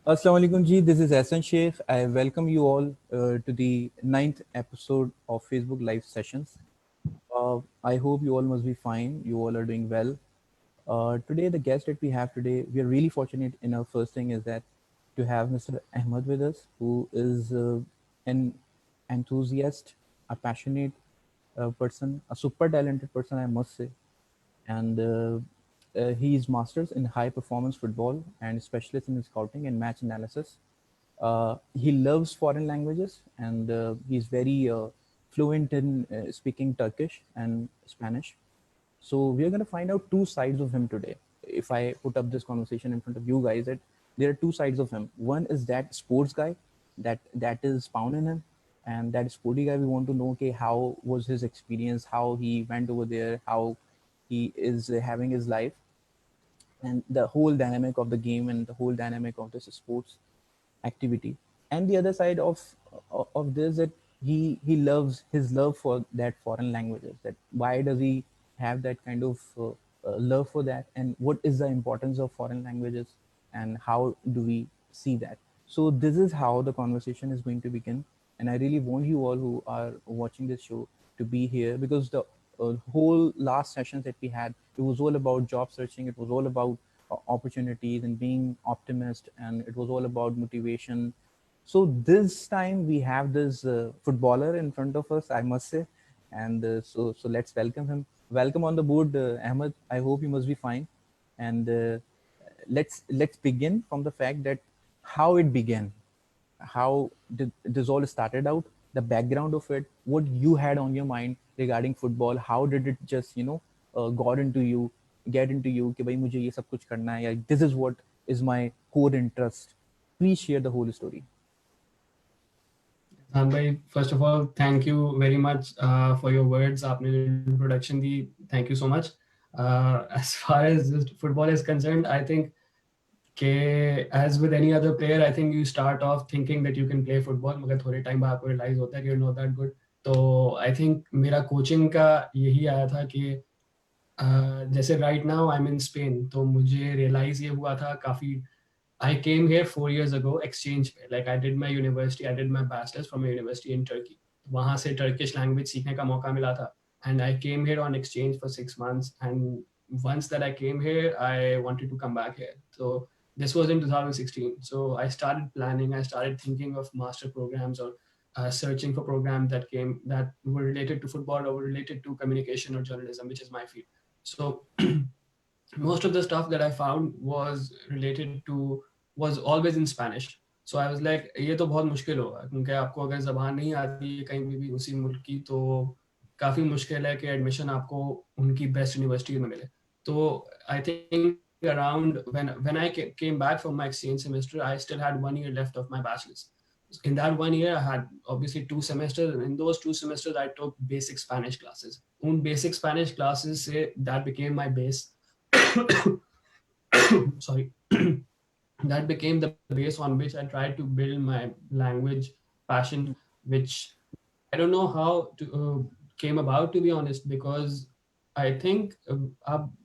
Assalamu alaikum ji, this is Hassan Sheikh. I welcome you all to the ninth episode of Facebook Live Sessions. I hope you all must be fine. You all are doing well. Today, the guest that we have today, we are really fortunate in our first thing is that to have Mr. Ahmed with us, who is an enthusiast, a passionate person, a super talented person, I must say, and he's masters in high performance football and specialist in scouting and match analysis. He loves foreign languages and he's very fluent in speaking Turkish and Spanish. So we are going to find out two sides of him today. If I put up this conversation in front of you guys, that there are two sides of him. One is that sports guy that is found in him, and that sporty guy we want to know, okay, how was his experience, how he went over there, how he is having his life, and the whole dynamic of the game and the whole dynamic of this sports activity. And the other side of this, that he loves his love for that foreign languages, that why does he have that kind of love for that, and what is the importance of foreign languages, and how do we see that. So this is how the conversation is going to begin, and I really want you all who are watching this show to be here, because the whole last sessions that we had, it was all about job searching, it was all about opportunities and being optimist, and it was all about motivation. So this time we have this footballer in front of us, I must say, and so let's welcome him. Welcome on the board, Ahmed. I hope you must be fine, and let's begin from the fact that how it began, how did this all started out, the background of it, what you had on your mind regarding football, how did it just got into you, get into you कि भाई मुझे ये सब कुछ करना है, या this is what is my core interest. Please share the whole story. Bhai, first of all, thank you very much for your words. आपने जो introduction the, thank you so much. As far as just football is concerned, I think as with any other player, I think you start off thinking that you can play football, मगर थोड़े time बाद आपको realize होता है कि you're not that good. तो I think मेरा coaching का यही आया था कि जैसे right now I'm in Spain, तो मुझे realize ये हुआ था काफी. I came here 4 years ago exchange पे. Like I did my university, I did my bachelor's from a university in Turkey. वहाँ से Turkish language सीखने का मौका मिला था. And I came here on exchange for 6 months. And once that I came here, I wanted to come back here. So this was in 2016. So I started planning. I started thinking of master programs or searching for programs that were related to football or were related to communication or journalism, which is my field. So most of the stuff that I found was always in Spanish. So I was like, ये तो बहुत मुश्किल होगा, क्योंकि आपको अगर ज़बान नहीं आती है कहीं भी उसी मुल्क की, तो काफ़ी मुश्किल है कि एडमिशन आपको उनकी बेस्ट यूनिवर्सिटी में मिले. तो I think around when I came back from my exchange semester, I still had 1 year left of my bachelor's. In that 1 year, I had obviously 2 semesters. In those 2 semesters, I took basic Spanish classes. उन basic Spanish classes से that became my base. Sorry. That became the base on which I tried to build my language passion, which I don't know how to came about, to be honest, because I think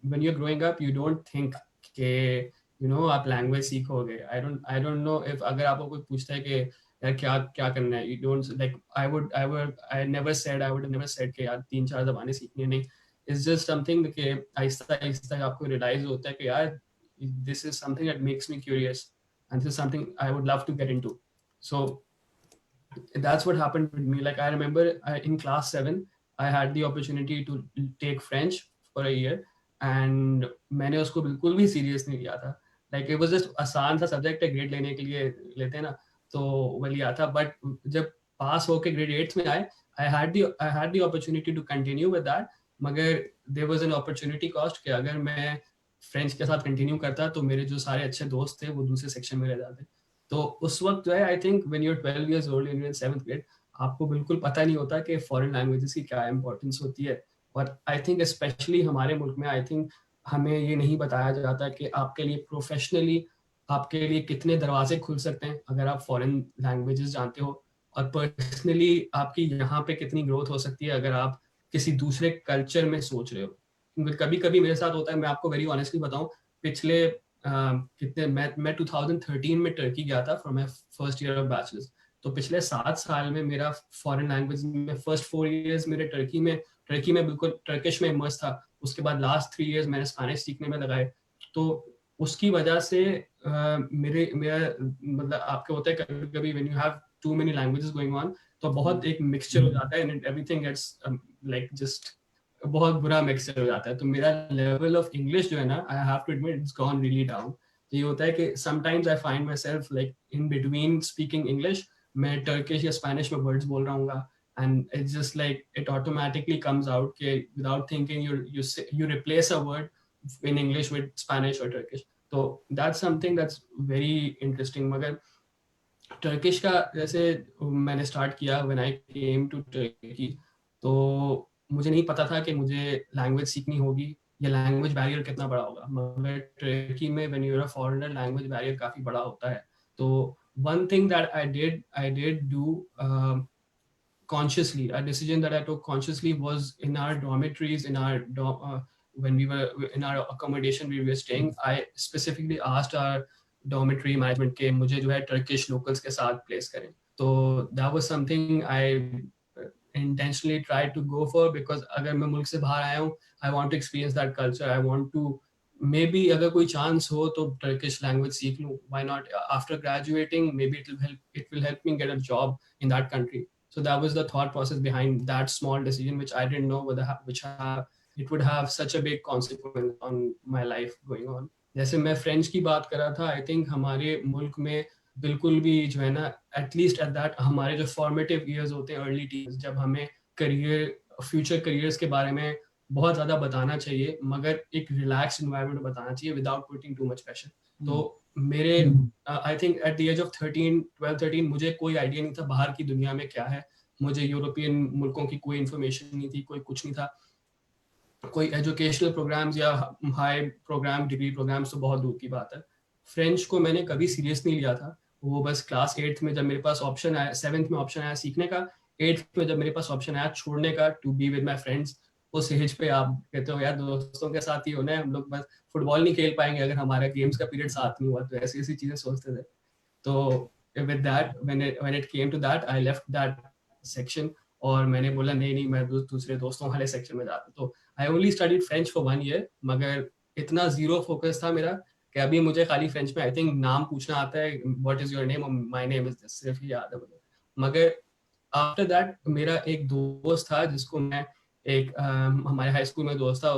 when you're growing up, you don't think कि आप language सीखोगे. I don't know if अगर आपको कोई पूछता है कि यार क्या क्या करना है, you don't like. I never said I would have never said कि यार 3-4 ज़बानें सीखनी है, नहीं. It's just something कि आहिस्ता आहिस्ता आपको realize होता है कि यार this is something that makes me curious, and this is something I would love to get into. So that's what happened with me. Like I remember in class 7, I had the opportunity to take French for a year, and मैंने उसको बिल्कुल भी serious नहीं लिया था. Like it was just आसान सा subject है, grade लेने के लिए लेते हैं ना, तो वो लिया था. But जब pass होके grade 8 में आए, I had the opportunity to continue with that. मगर there was an opportunity cost कि अगर मैं फ्रेंच के साथ कंटिन्यू करता तो मेरे जो सारे अच्छे दोस्त थे वो दूसरे सेक्शन में रह जाते. तो उस वक्त जो है, I think when you are 12 years old and you're in 7th grade, आपको बिल्कुल पता नहीं होता कि फॉरेन लैंग्वेजेस की क्या इंपॉर्टेंस होती है. और आई थिंक स्पेशली हमारे मुल्क में, आई थिंक हमें ये नहीं बताया जाता कि आपके लिए प्रोफेशनली आपके लिए कितने दरवाजे खुल सकते हैं अगर आप फॉरेन लैंग्वेजेस जानते हो, और पर्सनली आपकी यहाँ पे कितनी ग्रोथ हो सकती है अगर आप किसी दूसरे कल्चर में सोच रहे हो. क्योंकि कभी कभी मेरे साथ होता है, मैं आपको वेरी ऑनेस्टली बताऊं, पिछले कितने मैं 2013 में टर्की गया था for my first year of bachelors. तो पिछले 7 साल में मेरा फॉरेन लैंग्वेज में फर्स्ट 4 इयर्स मेरे टर्की में बिल्कुल टर्किश में इमर्स था। उसके बाद लास्ट 3 इयर्स मैंने स्पेनिश सीखने में लगाए। तो उसकी वजह से मेरा मतलब आपके होता है कभी कभी when you have too many languages going on, तो बहुत एक मिक्सचर हो जाता है and everything gets like just बहुत बुरा मिक्सचर हो जाता है। तो मेरा लेवल ऑफ इंग्लिश जो है ना, I have to admit it's gone really down. तो ये होता है कि sometimes I find myself like in between speaking English, मैं टर्किश या स्पेनिश में वर्ड्स बोल रहा हूँ, and it's just like it automatically comes out कि without thinking you replace a word in English with Spanish or Turkish. तो that's something that's very interesting। मगर Turkish का जैसे मैंने स्टार्ट किया when I came to Turkey, तो मुझे नहीं पता था कि मुझे लैंग्वेज सीखनी होगी या लैंग्वेज बैरियर कितना बड़ा होगा। मगर टर्की में when you are a foreigner language barrier काफ़ी बड़ा होता है। तो one thing that I did do consciously, a decision that I took consciously was in our dormitories, in our when we were in our accommodation we were staying, I specifically asked our dormitory management के मुझे जो है Turkish locals के साथ place करें। तो that was something I intentionally tried to go for, because अगर मैं मुल्क से बाहर आया हूँ, I want to experience that culture, I want to maybe अगर कोई chance हो तो Turkish language सीख लूँ, why not? After graduating maybe it will help me get a job in that country. So that was the thought process behind that small decision, which I didn't know it would have such a big consequence on my life going on. जैसे मैं French की बात कर रहा था, I think हमारे मुल्क में बिल्कुल भी जो है ना, एटलीस्ट एट दैट हमारे जो फॉर्मेटिव ईयर्स होते हैं, अर्ली टीज, जब हमें फ्यूचर करियर्स के बारे में बहुत ज़्यादा बताना चाहिए, मगर एक रिलैक्स इन्वायरमेंट बताना चाहिए without putting too much pressure. तो मेरे I think at the age of 13 मुझे कोई आइडिया नहीं था बाहर की दुनिया में क्या है। मुझे यूरोपियन मुल्कों की कोई इन्फॉर्मेशन नहीं थी, कोई कुछ नहीं था। कोई एजुकेशनल प्रोग्राम्स या हाई प्रोग्राम, डिग्री प्रोग्राम्स तो बहुत दूर की बात है। फ्रेंच को मैंने कभी सीरियस नहीं लिया था। वो बस क्लास 8th में जब मेरे पास ऑप्शन आया, 7th में ऑप्शन आया सीखने का, 8th में जब मेरे पास ऑप्शन आया छोड़ने का to be with my friends, उस एज पे आप कहते हो यार दोस्तों के साथ ही होना है, हम लोग बस फुटबॉल नहीं खेल पाएंगे अगर हमारा गेम्स का पीरियड साथ नहीं हुआ। तो ऐसी ऐसी चीज़ें सोचते थे। तो with that when it came to that I left that section और मैंने बोला नहीं नहीं मैं दूसरे दोस्तों वाले सेक्शन में जाता। तो I only studied French for 1 year, मगर इतना जीरो फोकस था मेरा कि अभी मुझे खाली फ्रेंच में आई थिंक नाम पूछना आता है, व्हाट इज योर नेम और माय नेम इज दिस, सिर्फ ही याद है मुझे। मगर आफ्टर दैट मेरा एक दोस्त था जिसको मैं एक हमारे हाई स्कूल में दोस्त था,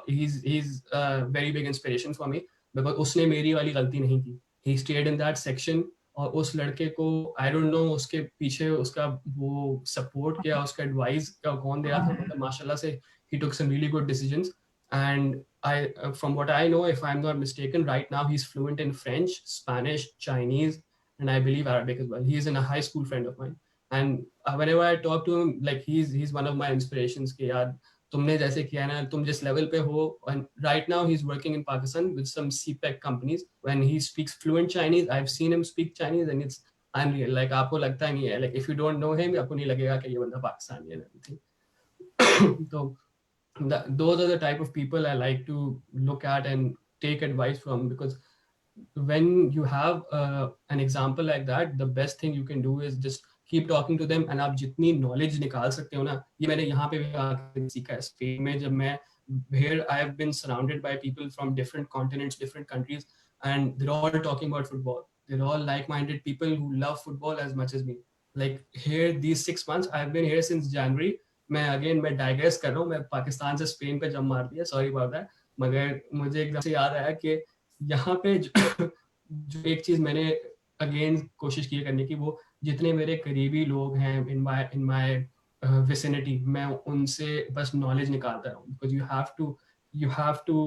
he is very big inspiration for me, because उसने मेरी वाली गलती नहीं की। He stayed in that section और उस लड़के को आई डोंट नो उसके पीछे उसका वो सपोर्ट किया, उसका एडवाइस का कौन दिया था, मतलब माशाल्लाह से he took some really good decisions। And I from what I know, if I'm not mistaken, right now he's fluent in French, Spanish, Chinese, and I believe Arabic as well. He is in a high school friend of mine, and whenever I talk to him, like he's one of my inspirations कि यार तुमने जैसे किया ना, तुम जिस level पे हो। and right now he's working in Pakistan with some CPEC companies when he speaks fluent Chinese। I've seen him speak Chinese and it's unreal। like आपको लगता नहीं है, like if you don't know him आपको नहीं लगेगा कि ये बंदा पाकिस्तानी है and everything। तो those are the type of people I like to look at and take advice from, because when you have an example like that, the best thing you can do is just keep talking to them। and आप जितनी knowledge निकाल सकते हो ना, ये मैंने यहाँ पे भी आके सीखा है। स्पेन में जब मैं here I have been surrounded by people from different continents, different countries, and they're all talking about football। They're all like-minded people who love football as much as me। like here these 6 months I've been here since January। मैं digress कर रहा हूँ, मैं पाकिस्तान से Spain पे जम मार दिया, सॉरी अबाउट दैट। मगर मुझे एकदम से याद आया कि यहाँ पे जो एक चीज मैंने अगेन कोशिश की करने की, वो जितने मेरे करीबी लोग हैं इन माय विसिनिटी, मैं उनसे बस नॉलेज निकालता रहूँ, because you have to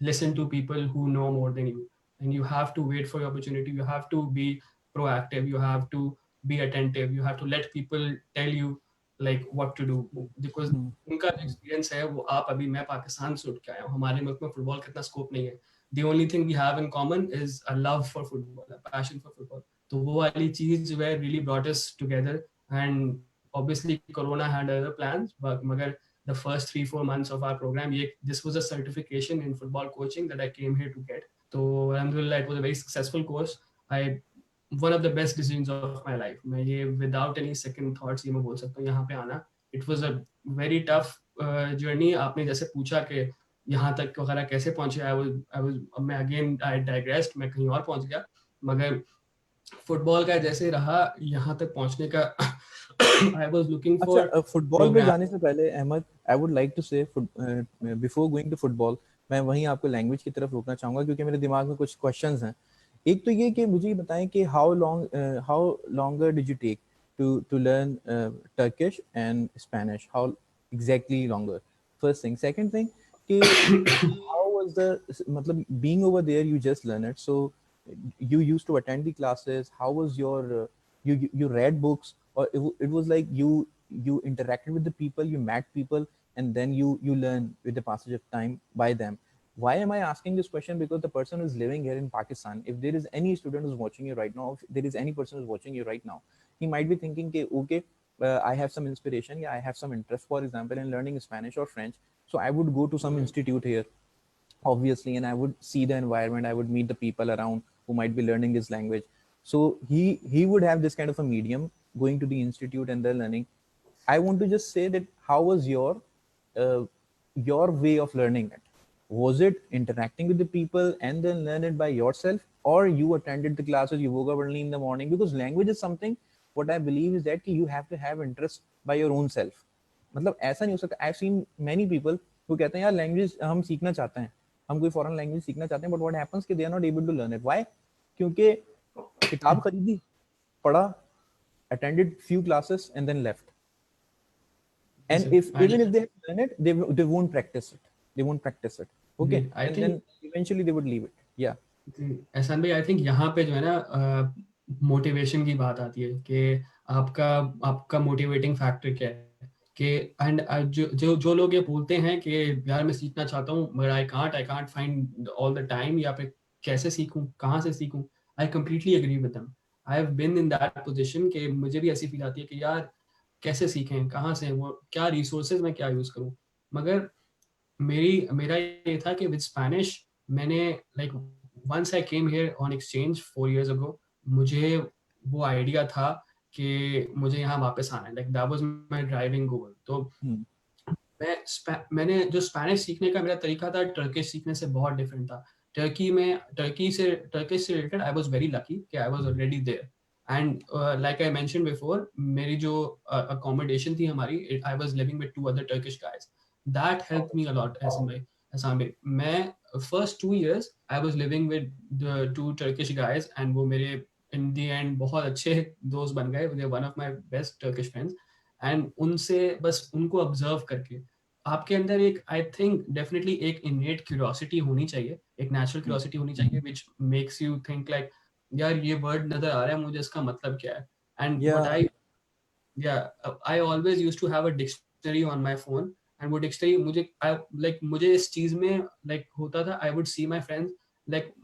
listen to people who know more than you, and you have to wait for your opportunity, you have to be proactive, you have to be attentive, you have to let people tell you like what to do, because उनका जो experience है वो आप अभी, मैं पाकिस्तान से उठ के आया हूँ, हमारे मुल्क में फुटबॉल का इतना स्कोप नहीं है। The only thing we have in common is a love for football, a passion for football। तो वो वाली चीज जो है really brought us together। and obviously Corona had other plans, but मगर the first 3-4 months of our program, this was a certification in football coaching that I came here to get। तो alhamdulillah it was a very successful course. I one of the best decisions of my life. मैं ये without any second thoughts ये मैं बोल सकता हूँ यहाँ पे आना. It was a very tough journey. आपने जैसे पूछा कि यहाँ तक वगैरह कैसे पहुंचे, मैं again I digressed, मैं कहीं और पहुंच गया, मगर फुटबॉल का जैसे रहा यहाँ तक पहुंचने का. I was looking for अच्छा, फुटबॉल पे program. जाने से पहले Ahmed, I would like to say before going to football, मैं वहीं आपको लैंग्वेज की तरफ रोकना चाहूंगा क्योंकि मेरे दिमाग में कुछ क्वेश्चंस हैं. एक तो ये कि मुझे ये बताएं कि how longer did you take to learn Turkish and Spanish, how exactly longer, first thing. Second thing कि how was the, मतलब being over there you just learn it, so you used to attend the classes, how was your you read books, or it was like you interacted with the people, you met people, and then you learn with the passage of time by them. Why am I asking this question? Because the person who's living here in Pakistan, if there is any student who's watching you right now, if there is any person who's watching you right now, he might be thinking okay, okay, I have some inspiration, yeah, I have some interest, for example, in learning Spanish or French, so I would go to some institute here, obviously, and I would see the environment, I would meet the people around who might be learning this language. So he would have this kind of a medium, going to the institute and then learning. I want to just say that how was uh, your way of learning it? Was it interacting with the people and then learn it by yourself, or you attended the classes, you woke up early in the morning? Because language is something, what I believe is that you have to have interest by your own self. मतलब ऐसा नहीं हो सकता. I seen many people वो कहते हैं यार language हम सीखना चाहते हैं, हम कोई फॉरेन लैंग्वेज सीखना चाहते हैं, बट व्हाट हैपेंस कि they are not able to learn it. Why? क्योंकि किताब खरीदी, पढ़ा, attended few classes and then left. And if even if they learn it, they won't practice it. They won't practice it. Okay, I and think then eventually they would leave it. Yeah. एहसान भाई, I think यहाँ पे जो है ना motivation की बात आती है कि आपका आपका मोटिवेटिंग फैक्टर क्या है. कि एंड जो लोग ये बोलते हैं कि यार मैं सीखना चाहता हूँ मगर I can't find all the time, या फिर कैसे सीखूं, कहाँ से सीखूं, I completely agree with them. I have been in that position कि मुझे भी ऐसी फील आती है कि यार कैसे सीखें, कहाँ से, वो क्या रिसोर्सेज मैं क्या यूज़ करूँ. मगर मेरा ये था कि विद स्पेनिश मैंने like once I came here on exchange 4 years ago, मुझे वो आइडिया था कि मुझे यहाँ वापस आना है. Like that was my driving goal. तो मैंने जो स्पेनिश सीखने का मेरा तरीका था टर्किश सीखने से बहुत डिफरेंट था. टर्किश से related I was very lucky कि I was already there. And like I mention before, मेरी जो अकोमोडेशन थी हमारी, I was living with 2 other Turkish guys. That helped me a lot. ऐसा में मैं first 2 years I was living with the 2 Turkish guys, and वो मेरे इन दी and बहुत अच्छे दोस्त बन गए. They one of my best Turkish friends. And उनसे बस उनको ऑब्जर्व करके आपके अंदर एक, आई थिंक डेफिनेटली एक इनेट क्यूरियोसिटी होनी चाहिए, एक नेचुरल क्यूरियोसिटी होनी चाहिए which makes you think like यार ये वर्ड नजर आ रहा है मुझे, इसका मतलब क्या है. And what Yeah. I I always used to have a dictionary on my phone. And वो डिक्शनरी मुझे मुझे इस चीज में होता था, I would see my friends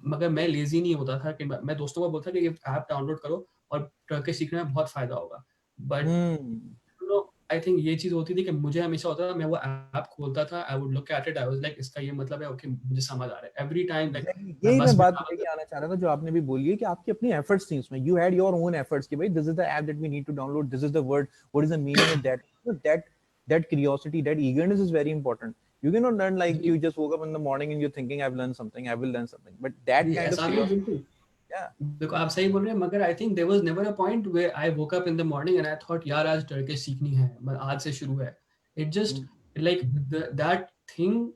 मगर मैं लेजी नहीं होता था कि मैं दोस्तों को बोलता कि ये ऐप डाउनलोड करो और टर्किश सीखने में बहुत फायदा होगा. But Hmm. आई थिंक ये चीज होती थी कि मुझे हमेशा होता था, मैं वो ऐप खोलता था, I would look at it, I was like इसका ये मतलब है, ओके मुझे समझ आ रहा है एवरी टाइम. Like Exactly. मैं यही बस मैं में बात ट्रैवल लेके कर. आना चाह रहा था जो आपने भी बोली है कि आपकी अपनी एफर्ट्स थी उसमें. You had your own efforts कि भाई this is the app that we need to download, this is the word, what is the meaning of that. That curiosity, that eagerness is very important. You cannot learn like जी you just woke up in the morning and you're thinking I've learned something, I will learn something, but that जी kind of ऐसा भी curiosity. बिल्कुल. Yeah. देखो आप सही बोल रहे हैं, मगर I think there was never a point where I woke up in the morning and I thought यार आज टर्किश सीखनी है, आज से शुरू है. It just Mm. Like that thing,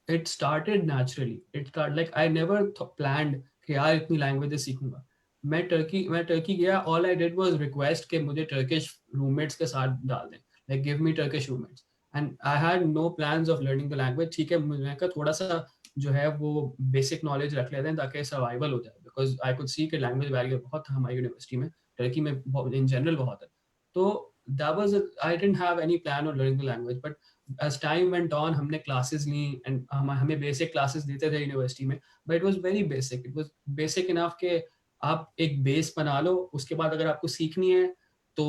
it started naturally. It started like I never planned कि यार इतनी लैंग्वेजेस सीखूंगा. मैं टर्की गया. All I did was request कि मुझे टर्किश रूममेट्स के साथ डाल दें, like give me Turkish roommates. And I had no plans of learning the language. ठीक है, मैंने कहा थोड़ा सा जो है वो बेसिक नॉलेज रख लेते हैं ताकि सर्वाइवल हो जाए, बिकॉज आई कुड सी कि लैंग्वेज बैरियर बहुत था हमारी यूनिवर्सिटी में, टर्की में इन जनरल बहुत है. तो that was, I didn't have any plan on learning the language. But as time went on हमने क्लासेस ली एंड हमें बेसिक क्लासेस देते थे यूनिवर्सिटी में. But it was very basic, it was basic enough के आप एक base बना लो. उसके बाद अगर आपको सीखनी है तो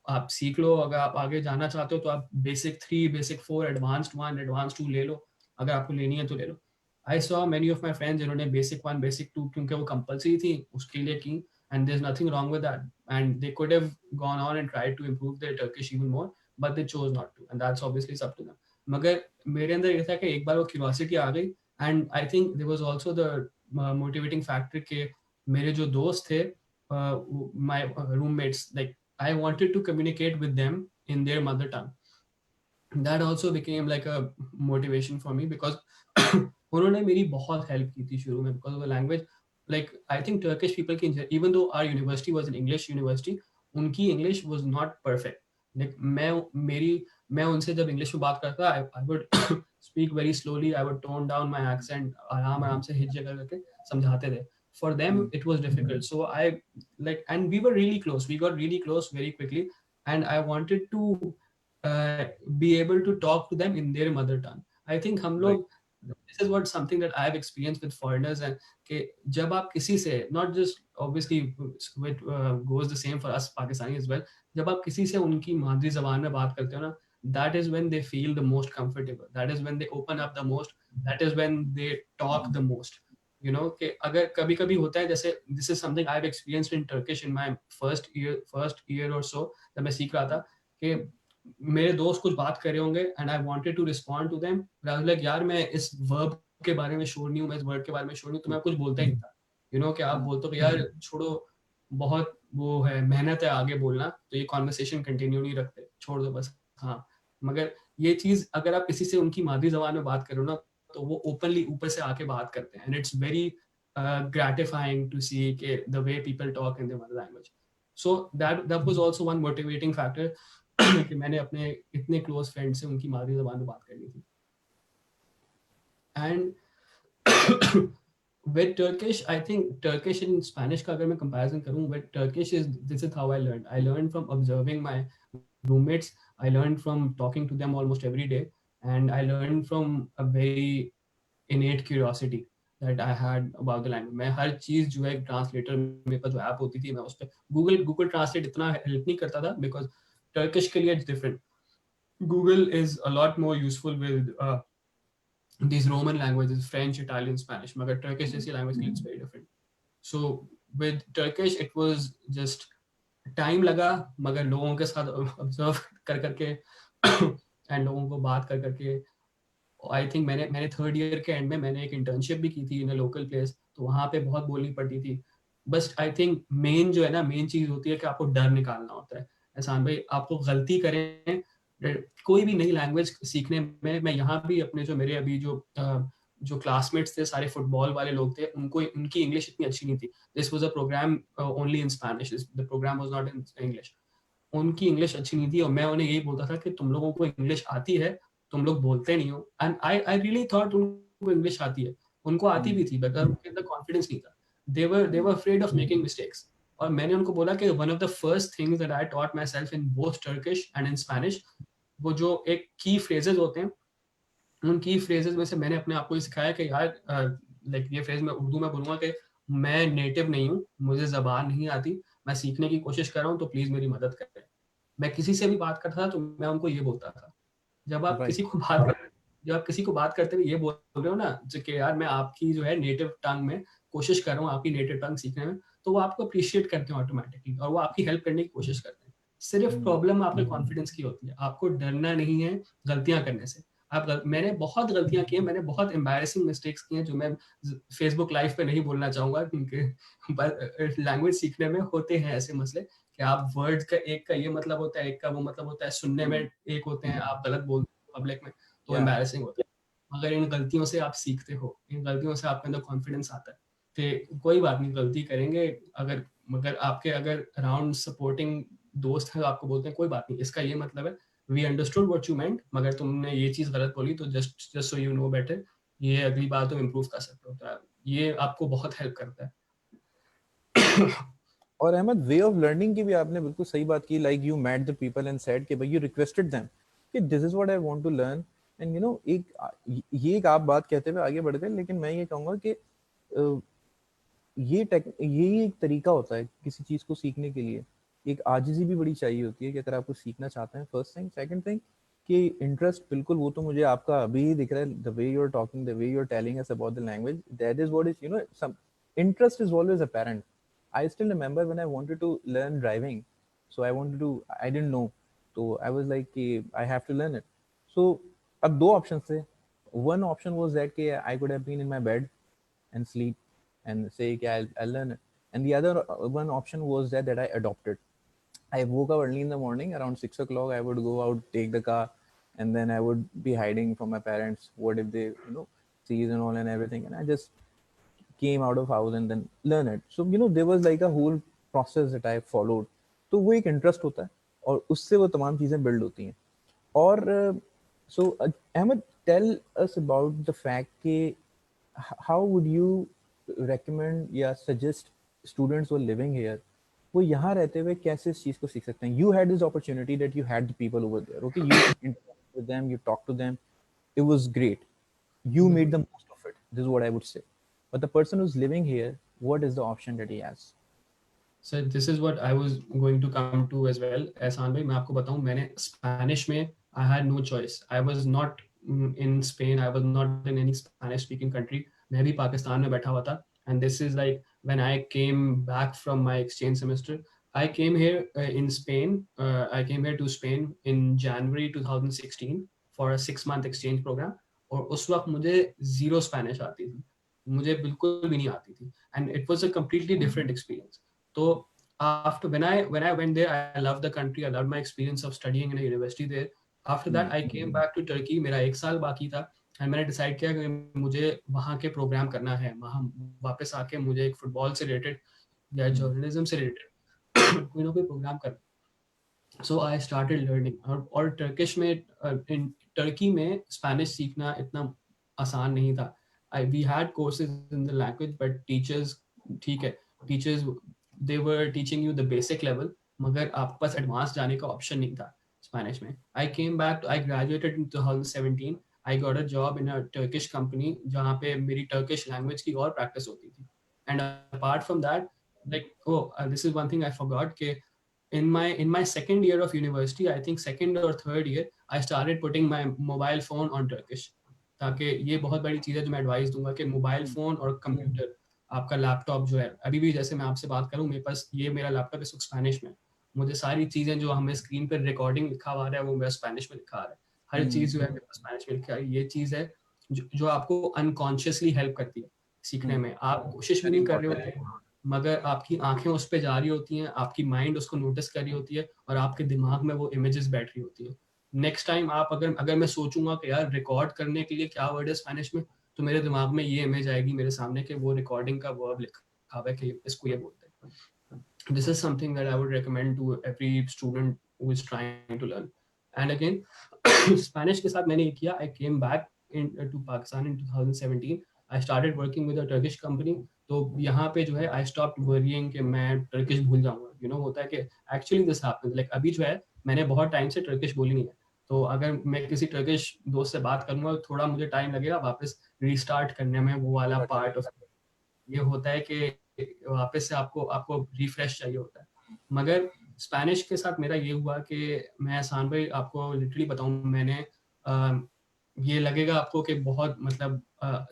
आप सीख लो, अगर आप आगे जाना चाहते हो तो आप बेसिक 3, बेसिक 4, एडवांस्ड 1, एडवांस्ड 2 ले लो, अगर आपको लेनी है तो ले लो. I saw many of my friends जिन्होंने बेसिक 1 बेसिक 2 क्योंकि वो कंपलसरी थी उसके लिए की, and there's nothing wrong with that, and they could have gone on and tried to improve their Turkish even more, but they chose not to, and that's obviously up to them. मगर मेरे अंदर ये था कि एक बार वो curiosity आ गई, and I think there was also the motivating factor के मेरे जो दोस्त थे, my roommates, like I wanted to communicate with them in their mother tongue. That also became like a motivation for me because उन्होंने मेरी बहुत help की थी शुरू में because of the language. Like I think Turkish people की even though our university was an English university, उनकी English was not perfect. Like मैं उनसे जब English में बात करता I would speak very slowly, I would tone down my accent, आराम से हिज्जे करके समझाते थे. For them it was difficult, so I like, and we were really close. We got really close very quickly, and I wanted to uh, be able to talk to them in their mother tongue. I think हम Right. लोग, this is what something that I've experienced with foreigners, and कि जब आप किसी से, not just obviously it goes the same for us Pakistani as well, जब आप किसी से उनकी मादरी ज़बान में बात करते हो ना, that is when they feel the most comfortable, that is when they open up the most, that is when they talk the most. You know कि अगर कभी कभी होता है, जैसे this is something I've experienced in Turkish in my first year or so, जब मैं सीख रहा था कि मेरे दोस्त कुछ बात कर रहे होंगे and I wanted to respond to them, like यार मैं इस वर्ब के बारे में श्योर नहीं हूँ, मैं इस वर्ड के बारे में श्योर नहीं हूँ, तो मैं कुछ बोलता ही नहीं था. यू नो कि आप बोलते हो कि यार छोड़ो, बहुत वो है, मेहनत है आगे बोलना, तो ये कॉन्वर्सेशन कंटिन्यू नहीं रखते, छोड़ दो बस. हाँ, मगर ये चीज अगर आप किसी से उनकी मादरी जबान में बात करो ना, तो वो ओपनली ऊपर से आके बात करते हैं, and it's very gratifying to see the way people talk in their mother language. So that was also one motivating factor कि मैंने अपने इतने क्लोज फ्रेंड से उनकी मादरी जबान में बात करनी थी. And with Turkish, I think Turkish and Spanish का अगर मैं comparison करूँ, with Turkish is, this is how I learned. I learned from observing my roommates. I learned from talking to them almost every day, and I learned from a very innate curiosity that I had about the language. मैं हर चीज जो है translator, मेरे पास जो app होती थी, मैं उस पर गूगल ट्रांसलेट इतना हेल्प नहीं करता था because Turkish के लिए it's different. Google is a lot more useful with these Roman languages, French, Italian, Spanish. मगर Turkish जैसी language के लिए it's very different. So with Turkish it was just time लगा, मगर लोगों के साथ ऑब्जर्व कर करके एंड लोगों को बात कर करके, आई थिंक मैंने थर्ड ईयर के एंड में मैंने एक इंटर्नशिप भी की थी इन अ लोकल प्लेस, तो वहाँ पे बहुत बोलनी पड़ती थी. बस आई थिंक मेन जो है ना, मेन चीज होती है कि आपको डर निकालना होता है. एहसान भाई, आपको गलती करें कोई भी नई लैंग्वेज सीखने में, मैं यहाँ भी अपने जो मेरे अभी जो क्लासमेट्स थे सारे फुटबॉल वाले लोग थे, उनको उनकी इंग्लिश इतनी अच्छी नहीं थी. This was a program only in Spanish, the program was not in English. उनकी इंग्लिश अच्छी नहीं थी और मैं उन्हें यही बोलता था कि तुम लोगों को इंग्लिश आती है, तुम लोग बोलते नहीं हो. एंड आई रियली थॉट उनको इंग्लिश आती है, उनको आती भी थी, बट उनके अंदर कॉन्फिडेंस नहीं था. they were afraid of making mistakes. और मैंने उनको बोला कि one of the first things that I taught my self in both Turkish and in Spanish, वो जो एक की फ्रेजेस होते हैं, उन की फ्रेजेस में से मैंने अपने आप को ये सिखाया कि यार लाइक ये फ्रेज मैं उर्दू में बोलूँगा कि मैं नेटिव नहीं हूँ, मुझे ज़बान नहीं आती, मैं सीखने की कोशिश कर रहा हूँ, तो प्लीज़ मेरी मदद करें. मैं किसी से भी बात करता था तो मैं उनको ये बोलता था. जब आप Right. किसी को बात कर जब आप किसी को बात करते हुए ये बोल रहे हो ना, जो कि यार मैं आपकी जो है नेटिव टंग में कोशिश कर रहा हूँ, आपकी नेटिव टंग सीखने में, तो वो आपको अप्रिशिएट करते हैं ऑटोमेटिकली और वो आपकी हेल्प करने की कोशिश करते हैं. सिर्फ प्रॉब्लम आपके कॉन्फिडेंस की होती है. आपको डरना नहीं है गलतियां करने से. मैंने बहुत गलतियां की हैं, मैंने बहुत एम्बैरेसिंग मिस्टेक्स की हैं जो मैं फेसबुक लाइव पे नहीं बोलना चाहूंगा, क्योंकि लैंग्वेज सीखने में होते हैं ऐसे मसले कि आप वर्ड्स का एक का ये मतलब होता है, एक का वो मतलब होता है, सुनने में एक होते हैं, आप गलत बोलते हो पब्लिक में, तो Yeah. एम्बैरेसिंग होता है. मगर इन गलतियों से आप सीखते हो, इन गलतियों से आपके अंदर कॉन्फिडेंस आता है. तो कोई बात नहीं, गलती करेंगे. अगर मगर आपके अगर अराउंड सपोर्टिंग दोस्त हैं, आपको बोलते हैं कोई बात नहीं, इसका ये मतलब है, we understood what you meant, मगर तुमने ये चीज गलत बोली, तो just so you know better, ये अगली बार तुम इम्प्रूव कर सकते हो. तो ये आपको बहुत हेल्प करता है. और अहमद, वे ऑफ लर्निंग की भी आपने बिल्कुल सही बात की. Like you met the people and said कि भाई, यू रिक्वेस्टेड देम कि this is what I want to learn. And you know, ये एक आप बात कहते हुए आगे बढ़ गए, लेकिन मैं ये कहूंगा कि ये एक तरीका होता है किसी चीज को सीखने के लिए. एक आजिज़ी भी बड़ी चाहिए होती है कि अगर आप कुछ सीखना चाहते हैं. First thing. सेकंड थिंग कि इंटरेस्ट बिल्कुल, वो तो मुझे आपका अभी ही दिख रहा है, the way you are talking, the way you are telling us about the language, that is what is, you know, some interest is always apparent. I still remember when I wanted to learn driving, so I didn't know, so I was like कि I have to learn it. So अब दो options थे. One option was that कि I could have been in my bed and sleep and say कि I'll learn it, and the other one option was that I adopted. I woke up early in the morning around 6 o'clock. I would go out, take the car, and then I would be hiding from my parents. What if they, sees and all and everything? And I just came out of house and then learn it. So there was like a whole process that I followed. तो वो एक interest होता है और उससे वो तमाम चीज़ें बिल्ड होती हैं. और so Ahmed, tell us about the fact कि how would you recommend या suggest students who are living here, वो यहाँ रहते हुए कैसे इस चीज़ को सीख सकते हैं? You had this opportunity that you had the people over there. Okay, you interact with them, you talk to them. It was great. You made the most of it. This is what I would say. But the person who's living here, what is the option that he has? So this is what I was going to come to as well. एहसान भाई, मैं आपको बताऊं, मैंने Spanish में I had no choice. I was not in Spain. I was not in any Spanish speaking country. मैं भी पाकिस्तान में बैठा हुआ था. And this is like when I came back from my exchange semester. I came here in Spain. I came here to Spain in January 2016 for a 6-month exchange program. और उस वक्त मुझे zero Spanish आती थी. मुझे बिल्कुल भी नहीं आती थी. And it was a completely different experience. So after when I went there, I loved the country. I loved my experience of studying in a university there. After that, I came back to Turkey. मेरा 1 साल बाकी था. And मैंने decide किया कि मुझे वहाँ के प्रोग्राम करना है. वहाँ वापस आके मुझे एक फुटबॉल से रिलेटेड या जर्नलिज्म से रिलेटेड कोई ना कोई प्रोग्राम करना. So I started learning. और टर्किश में इन टर्की में स्पेनिश सीखना इतना आसान नहीं था. We had courses in the language, but teachers, ठीक है, teachers they were teaching you the basic level, मगर आपके पास एडवांस जाने का ऑप्शन नहीं था स्पेनिश में. I graduated in 2017. I got a job in a Turkish company जहाँ पे मेरी टर्किश लैंग्वेज की और प्रैक्टिस होती थी. And apart from that, like, this is one thing I forgot कि in my second year of university, I think second or third year, I started putting my mobile phone on Turkish. ताकि ये बहुत बड़ी चीज़ है जो मैं advice दूंगा कि मोबाइल फ़ोन और कंप्यूटर, आपका लैपटॉप जो है, अभी भी जैसे मैं आपसे बात करूँ, मेरे पास ये मेरा लैपटॉप इस वक्त स्पेनिश में. मुझे सारी चीज़ें जो हमें स्क्रीन पर रिकॉर्डिंग लिखा हुआ है वो मेरा स्पेनिश में लिखा आ रहा है. हर चीज़ जो है मेरे पास स्पेनिश में लिखा है. ये चीज़ है जो आपको अनकॉन्शियसली हेल्प करती है सीखने में. आप कोशिश भी नहीं कर रहे होते, मगर आपकी आंखें उस पर जा रही होती हैं, आपकी माइंड उसको नोटिस कर रही होती है और आपके दिमाग में वो इमेजेस बैठ रही होती है. नेक्स्ट टाइम आप अगर मैं सोचूंगा कि यार रिकॉर्ड करने के लिए क्या वर्ड है स्पेनिश में, तो मेरे दिमाग में ये इमेज आएगी मेरे सामने कि वो रिकॉर्डिंग का वर्ब लिखा हुआ है कि इसको ये बोलते हैं. This is something that I would recommend to every student who is trying to learn. And again, Spanish के साथ मैंने ये किया. I came back to Pakistan in 2017. I started working with a Turkish company. तो यहाँ पे जो है I stopped worrying कि मैं टर्किश भूल जाऊंगा. होता है कि actually this happens. Like अभी जो है मैंने बहुत टाइम से टर्किश बोली नहीं है. तो अगर मैं किसी टर्किश दोस्त से बात करूंगा तो थोड़ा मुझे टाइम लगेगा वापस रीस्टार्ट करने में. वो वाला पार्ट ऑफ ये होता है कि वापस से आपको रिफ्रेश चाहिए होता है. मगर स्पेनिश के साथ मेरा ये हुआ कि मैं एहसान भाई आपको लिटरली बताऊं, मैंने ये लगेगा आपको कि बहुत मतलब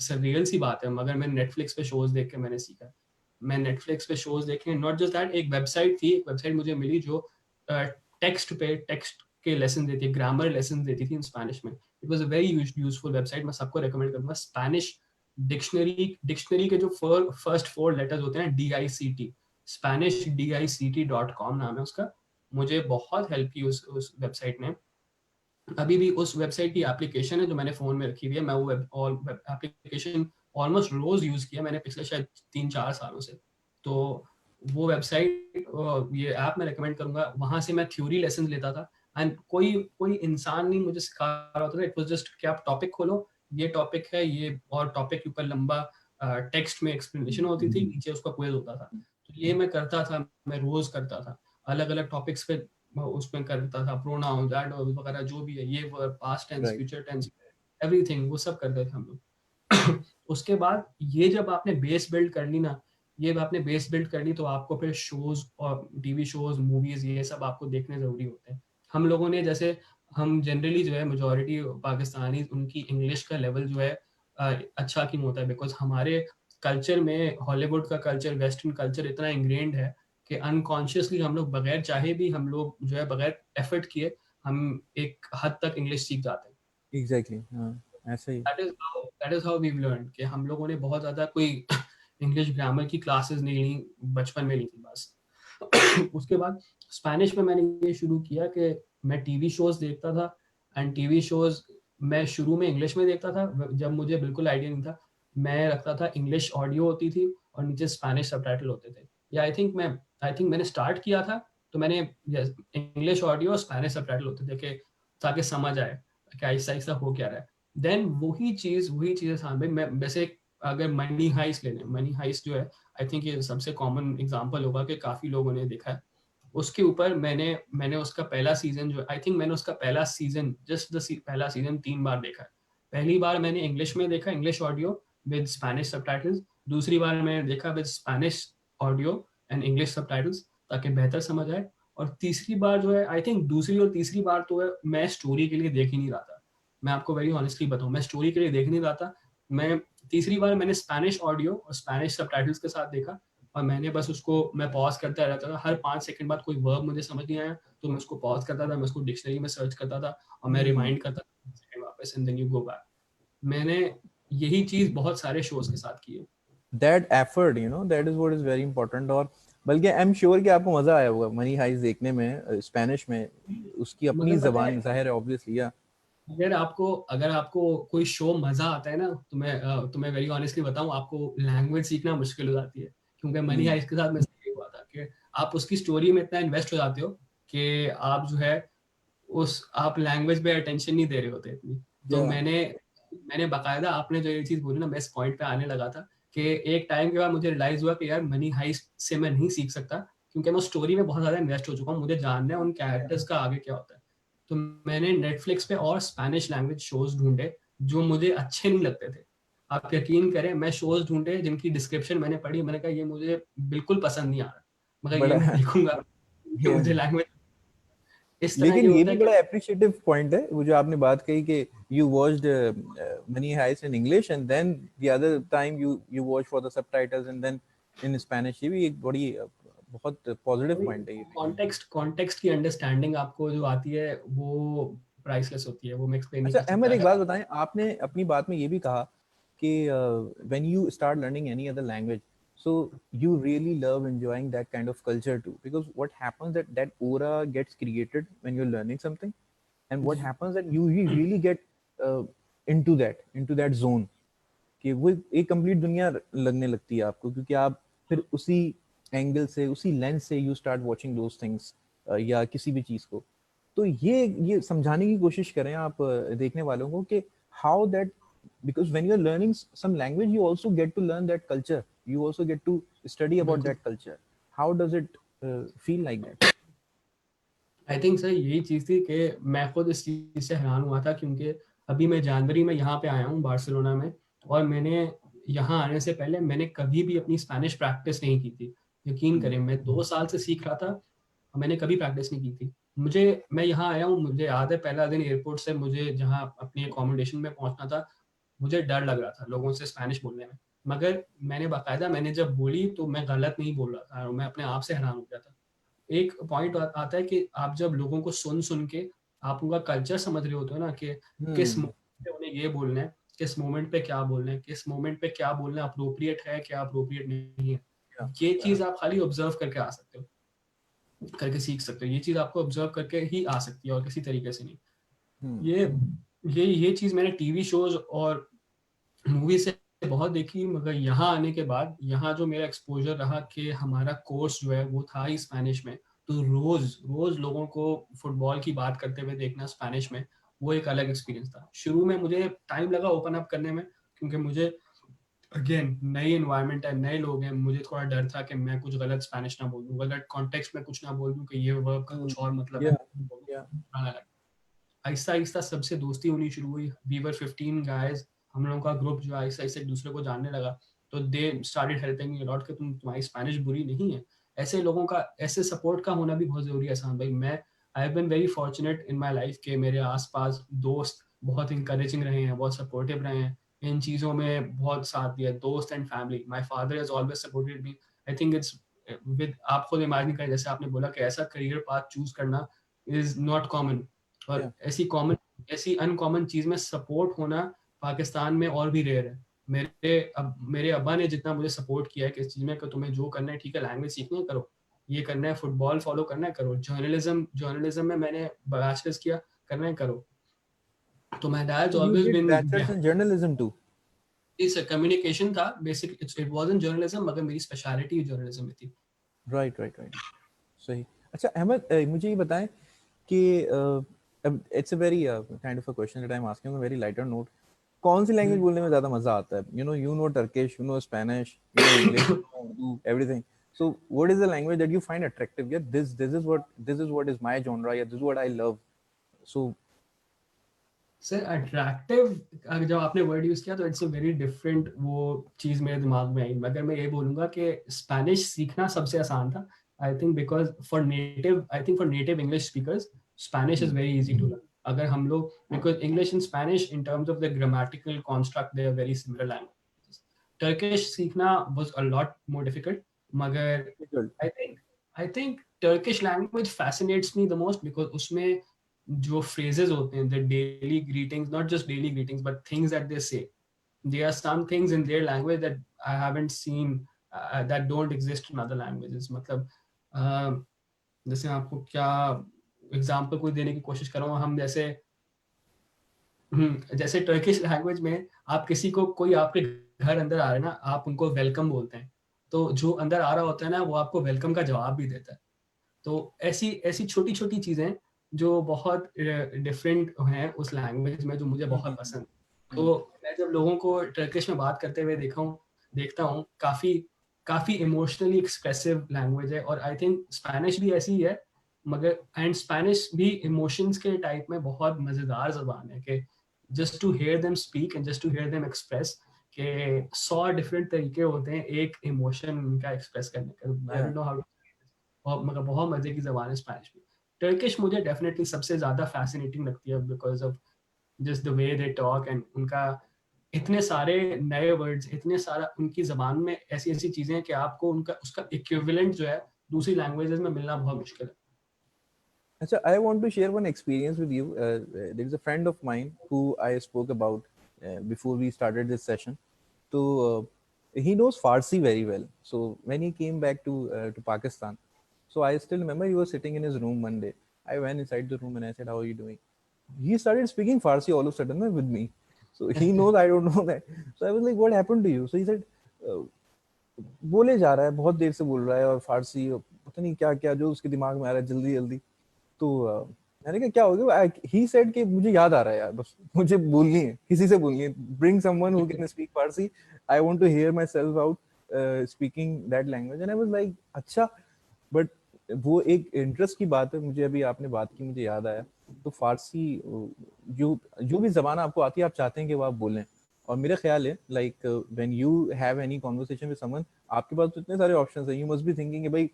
सररियल सी बात है, मगर मैं नेटफ्लिक्स पे शोज देख के मैंने सीखा. मैं नेटफ्लिक्स पे शोज देखे. नॉट जस्ट दैट, एक वेबसाइट मुझे मिली जो टेक्स्ट के लेसन देती है, ग्रामर लेसन देती थी इन स्पेनिश में. It was a very useful website. मैं सबको रेकमेंड करूंगा. स्पेनिश डिक्शनरी के जो फर्स्ट 4 लेटर्स होते हैं DICT, SpanishDICT.com नाम है उसका. मुझे बहुत हेल्प की उस वेबसाइट ने. अभी भी उस वेबसाइट की एप्लीकेशन है जो मैंने फ़ोन में रखी हुई है. मैं वो एप्लीकेशन ऑलमोस्ट रोज़ यूज़ किया मैंने पिछले शायद 3-4 सालों से. तो वो वेबसाइट, ये ऐप मैं रिकमेंड करूँगा. वहाँ से मैं थ्योरी लेसन लेता था एंड कोई इंसान नहीं मुझे सिखा रहा होता था. इट वाज जस्ट कि आप टॉपिक खोलो, ये टॉपिक है ये, और टॉपिक के ऊपर लंबा टेक्स्ट में एक्सप्लेनेशन होती थी, नीचे उसका क्विज होता था. तो ये मैं करता था, मैं रोज़ करता था. अलग-अलग टॉपिक्स पे उसमें करता था. प्रोनाउन, एडवर्ब वगैरह जो भी है, ये verb, past tense, Right. Future tense, everything वो सब करते थे हम लोग. उसके बाद ये जब आपने बेस बिल्ड कर ली ना, तो आपको फिर शोज और टीवी शोज, मूवीज, ये सब आपको देखने जरूरी होते हैं. हम लोगों ने जैसे हम जनरली जो है मेजॉरिटी पाकिस्तानी उनकी इंग्लिश का लेवल जो है अच्छा क्यों होता है, बिकॉज हमारे कल्चर में हॉलीवुड का कल्चर, वेस्टर्न कल्चर इतना इंग्रेंड है कि अनकॉन्शियसली हम लोग बगैर चाहे भी हम लोग जो है बगैर एफर्ट किए हम एक हद तक इंग्लिश सीख जाते हैं। एग्जैक्टली, हाँ, ऐसा ही। That is how we learn कि हम लोगों ने बहुत ज़्यादा कोई इंग्लिश ग्रामर की क्लासेस नहीं ली, बचपन में ली थी बस। उसके बाद स्पेनिश में मैंने ये शुरू किया कि मैं टीवी शोज देखता था, एंड टीवी शोज मैं शुरू में इंग्लिश में देखता था जब मुझे बिल्कुल आइडिया नहीं था। मैं रखता था इंग्लिश ऑडियो होती थी और नीचे स्पेनिश सबटाइटल होते थे। या आई थिंक मैंने स्टार्ट किया था तो मैंने इंग्लिश ऑडियो और स्पेनिश सबटाइटल होते थे कि ताकि समझ आए कि आहिस्ता आहिस्ता हो क्या रहा है। देन वही चीज़ आसान भाई, मैं वैसे अगर मनी हाइस्ट ले लें, मनी हाइस्ट जो है आई थिंक ये सबसे कॉमन एग्जांपल होगा कि काफ़ी लोगों ने देखा है। उसके ऊपर मैंने मैंने उसका पहला सीजन जो आई थिंक मैंने उसका पहला सीजन पहला सीजन 3 बार देखा है। पहली बार मैंने इंग्लिश में देखा, English audio with Spanish subtitles. दूसरी बार मैंने देखा with Spanish audio and English subtitles ताकि बेहतर समझ आए। और तीसरी बार जो है आई थिंक दूसरी और तीसरी बार तो है मैं स्टोरी के लिए देख ही नहीं रहा था। मैं आपको वेरी ऑनेस्टली बताऊं, मैं स्टोरी के लिए देख नहीं रहा था। मैं तीसरी बार मैंने स्पेनिश ऑडियो और स्पेनिश सबटाइटल्स के साथ देखा और मैंने बस उसको मैं पॉज करता रहता था। हर 5 सेकंड बाद कोई वर्ब मुझे समझ नहीं आया तो मैं उसको पॉज करता था, मैं उसको डिक्शनरी में सर्च करता था और मैं हम्म। रिमाइंड करता था सेकंड वापस, and then you go back. मैंने यही चीज बहुत सारे शोज के साथ की है। That effort, that is what is very important. और बल्कि आई एम श्योर कि आपको मजा आया होगा मनी हाइस्ट देखने में, स्पेनिश में। उसकी अपनी मगर पता है, जबान जाहिर है, ऑब्वियसली, या। अगर आपको कोई शो मजा आता है ना तो मैं तुम्हें वेरी ऑनेस्टली बताऊं, आपको लैंग्वेज सीखना मुश्किल हो जाती है। क्योंकि मनी हम्म। हाइस्ट के साथ मेरे साथ ये हुआ था कि आप उसकी स्टोरी में इतना इन्वेस्ट हो जाते हो कि आप जो है उस आप लैंग्वेज पे अटेंशन नहीं दे रहे होते इतनी। तो या। मैंने मैंने बाकायदा, आपने जो ये चीज़ बोली ना, मैं इस पॉइंट पे आने लगा था कि एक टाइम के बाद मुझे रियलाइज़ हुआ कि यार मनी हाइस्ट से मैं नहीं सीख सकता क्योंकि मैं उस स्टोरी में बहुत ज़्यादा इन्वेस्ट हो चुका हूँ, मुझे जानना है उन कैरेक्टर्स का आगे क्या होता है। तो मैंने नेटफ्लिक्स पे और स्पेनिश लैंग्वेज शोज़ ढूँढे जो मुझे अच्छे नहीं लगते थे। आप यकीन करें, मैं शोज़ ढूँढे जिनकी डिस्क्रिप्शन मैंने पढ़ी, मैंने कहा ये मुझे बिल्कुल पसंद नहीं आ रहा, मगर ये बड़ा मैं देखूँगा क्योंकि या। मुझे लैंग्वेज इस तरह ये लेकिन ये होता भी है कि बड़ा अप्रिशिएटिव पॉइंट है, वो जो आपने बात कही कि you watched money heist in English and then the other time you watch for the subtitles and then in Spanish. ये भी एक बड़ी बहुत पॉजिटिव पॉइंट है ये भी। कॉन्टेक्स्ट की अंडरस्टैंडिंग आपको जो आती है वो प्राइसलेस होती है, वो मैं एक्सप्लेन नहीं अच्छा कर सकता। अहमद, एक अगर बात बताएं, आपने अपनी बात में ये भी कहा कि when you start learning any other language, so you really love enjoying that kind of culture too, because what happens that aura gets created when you're learning something, and what जी happens that you really get uh, into that zone, कि वो एक complete दुनिया लगने लगती है आपको, क्योंकि आप फिर उसी एंगल से, उसी लेंस से you start watching those things, या किसी भी चीज को। तो ये समझाने की कोशिश करें आप देखने वालों को कि how that, because when you're learning some language you also get to learn that culture, you also get to study about बिल्कुल। that culture. How does it feel like that? I think sir यही चीज़ थी कि मैं खुद इस चीज़ से हैरान हुआ था क्योंकि अभी मैं जनवरी में यहाँ पे आया हूँ बार्सिलोना में, और मैंने यहाँ आने से पहले मैंने कभी भी अपनी स्पेनिश प्रैक्टिस नहीं की थी। यकीन Hmm. करें, मैं 2 साल से सीख रहा था और मैंने कभी प्रैक्टिस नहीं की थी। मैं यहाँ आया हूँ, मुझे याद है पहला दिन एयरपोर्ट से मुझे जहाँ अपनी अकोमोडेशन में पहुँचना था, मुझे डर लग रहा था लोगों से स्पेनिश बोलने में। मगर मैंने जब बोली तो मैं गलत नहीं बोल रहा था और मैं अपने आप से हैरान हो गया था। एक पॉइंट आता है कि आप जब लोगों को सुन के आप उनका कल्चर समझ रहे होते हो ना, कि किस Hmm. मोमेंट पे उन्हें ये बोलना है, किस मोमेंट पे क्या बोलना है, किस मोमेंट पे क्या बोलना अप्रोप्रिएट है, क्या अप्रोप्रिएट नहीं है। Yeah. ये Yeah. चीज़ आप खाली ऑब्जर्व करके आ सकते हो, करके सीख सकते हो। ये चीज़ आपको ऑब्जर्व करके ही आ सकती है और किसी तरीके से नहीं। Hmm. ये ये चीज़ मैंने टीवी शोज़ और मूवी से बहुत देखी, मगर यहाँ आने के बाद यहाँ जो मेरा एक्सपोजर रहा कि हमारा कोर्स जो है वो था ही स्पेनिश में, तो रोज रोज लोगों को फुटबॉल की बात करते हुए देखना स्पेनिश में, वो एक अलग एक्सपीरियंस था। शुरू में मुझे टाइम लगा ओपन अप करने में क्योंकि मुझे अगेन नई एनवायरनमेंट है, नए लोग हैं, मुझे थोड़ा डर था कि मैं कुछ गलत स्पेनिश ना बोल दूँ, गलत कॉन्टेक्स्ट में कुछ ना बोल दूँ कि ये वर्ब का Hmm. कुछ और मतलब है, Yeah. बोल दूँ Yeah. बुरा ना लगे। आहिस्ता-आहिस्ता सबसे दोस्ती होनी शुरू हुई। वी वर 15 गाइज़, हम लोगों का ग्रुप जो है आहिस्ता-आहिस्ता एक-दूसरे को जानने लगा। तो they started helping me a lot कि तुम्हारी स्पेनिश बुरी नहीं है। ऐसे लोगों का, ऐसे सपोर्ट का होना भी बहुत ज़रूरी है असान भाई। I have been very fortunate in my life के मेरे आसपास दोस्त बहुत इंकरेजिंग रहे हैं, बहुत सपोर्टिव रहे हैं, इन चीज़ों में बहुत साथ दिया, दोस्त and family. My father has always supported me. I think it's with, आप खुद इमेजिन करें, जैसे आपने बोला कि ऐसा करियर पाथ चूज करना इज नॉट कॉमन, और Yeah. ऐसी अनकॉमन चीज में सपोर्ट होना पाकिस्तान में और भी रेयर है। मेरे अब्बा ने जितना मुझे सपोर्ट किया है कि इस चीज में कि तुम्हें जो करना है ठीक है, लैंग्वेज सीखनी है करो, ये करना है, फुटबॉल फॉलो करना है करो, जर्नलिज्म में मैंने बैचलर्स किया, करना है करो। तो my dad's So you always did been bachelor's behind. in journalism too. इस कम्युनिकेशन था बेसिक, इट वाजंट जर्नलिज्म, मगर मेरी स्पेशलिटी जर्नलिज्म में थी। Right, right, right. सही। अच्छा अहमद, मुझे ये बताएं कि it's a very kind of a question that I am asking on a very lighter note. कौन सी लैंग्वेज बोलने में ज्यादा मजा आता है? You know Turkish, you know Spanish, you know English, you know Urdu, everything. So what is the language that you find attractive? Yeah, this is what is my genre. Yeah, this is what I love. So sir attractive, जब आपने word use किया तो it's a very different वो चीज मेरे दिमाग में आई। मगर मैं ये बोलूंगा कि स्पेनिश सीखना सबसे आसान था। I think because for native English speakers Spanish is very easy to learn. अगर हम लोग, because English and Spanish in terms of the grammatical construct they are very similar languages. Turkish सीखना was a lot more difficult, मगर difficult. I think Turkish language fascinates me the most, because उसमें जो phrases होते हैं, the daily greetings, not just daily greetings but things that they say, there are some things in their language that I haven't seen, that don't exist in other languages। मतलब जैसे आपको क्या example कोई देने की कोशिश कर रहा हूँ, हम जैसे जैसे टर्किश लैंग्वेज में आप किसी को, कोई आपके घर अंदर आ रहा है ना, आप उनको वेलकम बोलते हैं, तो जो अंदर आ रहा होता है ना वो आपको वेलकम का जवाब भी देता है। तो ऐसी ऐसी छोटी छोटी चीजें जो बहुत डिफरेंट हैं उस लैंग्वेज में, जो मुझे बहुत पसंद। तो मैं जब लोगों को टर्किश में बात करते हुए देखता हूँ, काफी काफी इमोशनली एक्सप्रेसिव लैंग्वेज है। और आई थिंक स्पेनिश भी ऐसी ही है, मगर एंड स्पेनिश भी इमोशंस के टाइप में बहुत मजेदार जबान है कि just to hear them speak and just to hear them express के 100 डिफरेंट तरीके होते हैं एक इमोशन उनका एक्सप्रेस करने का। आई Yeah. डोंट नो हाउ, और मगर बहुत मजे की जबान है स्पेनिश भी। टर्किश मुझे डेफिनेटली सबसे ज्यादा फैसिनेटिंग लगती है because of just the way they talk, and उनका इतने सारे नए वर्ड्स, इतने सारा उनकी जबान में ऐसी ऐसी चीजें हैं कि आपको उनका उसका इक्विवेलेंट जो है दूसरी लैंग्वेजेस में मिलना बहुत मुश्किल है। Achha, I want to share one experience with you. There is a friend of mine who I spoke about before we started this session. So he knows Farsi very well. So when he came back to Pakistan, so I still remember he was sitting in his room one day. I went inside the room and I said, "How are you doing?" He started speaking Farsi all of a sudden with me. So he knows I don't know that. So I was like, "What happened to you?" So he said, uh, बोले जा रहा है, बहुत देर से बोल रहा है, और फारसी पता नहीं क्या क्या जो उसके दिमाग में आ रहा है जल्दी जल्दी। तो मैंने कहा क्या हो गया? ही सेड कि मुझे याद आ रहा है यार, बस मुझे बोलनी है, किसी से बोलनी है, bring someone who can speak Farsi, I want to hear myself out speaking that language. And I was like अच्छा, बट वो एक इंटरेस्ट की बात है। मुझे अभी आपने बात की, मुझे याद आया। तो फारसी जो जो भी जबान आपको आती है, आप चाहते हैं कि वो आप बोलें। और मेरा ख्याल है like when you have any conversation with someone, आपके पास तो इतने सारे ऑप्शंस हैं, यू मस्ट बी थिंकिंग कि भाई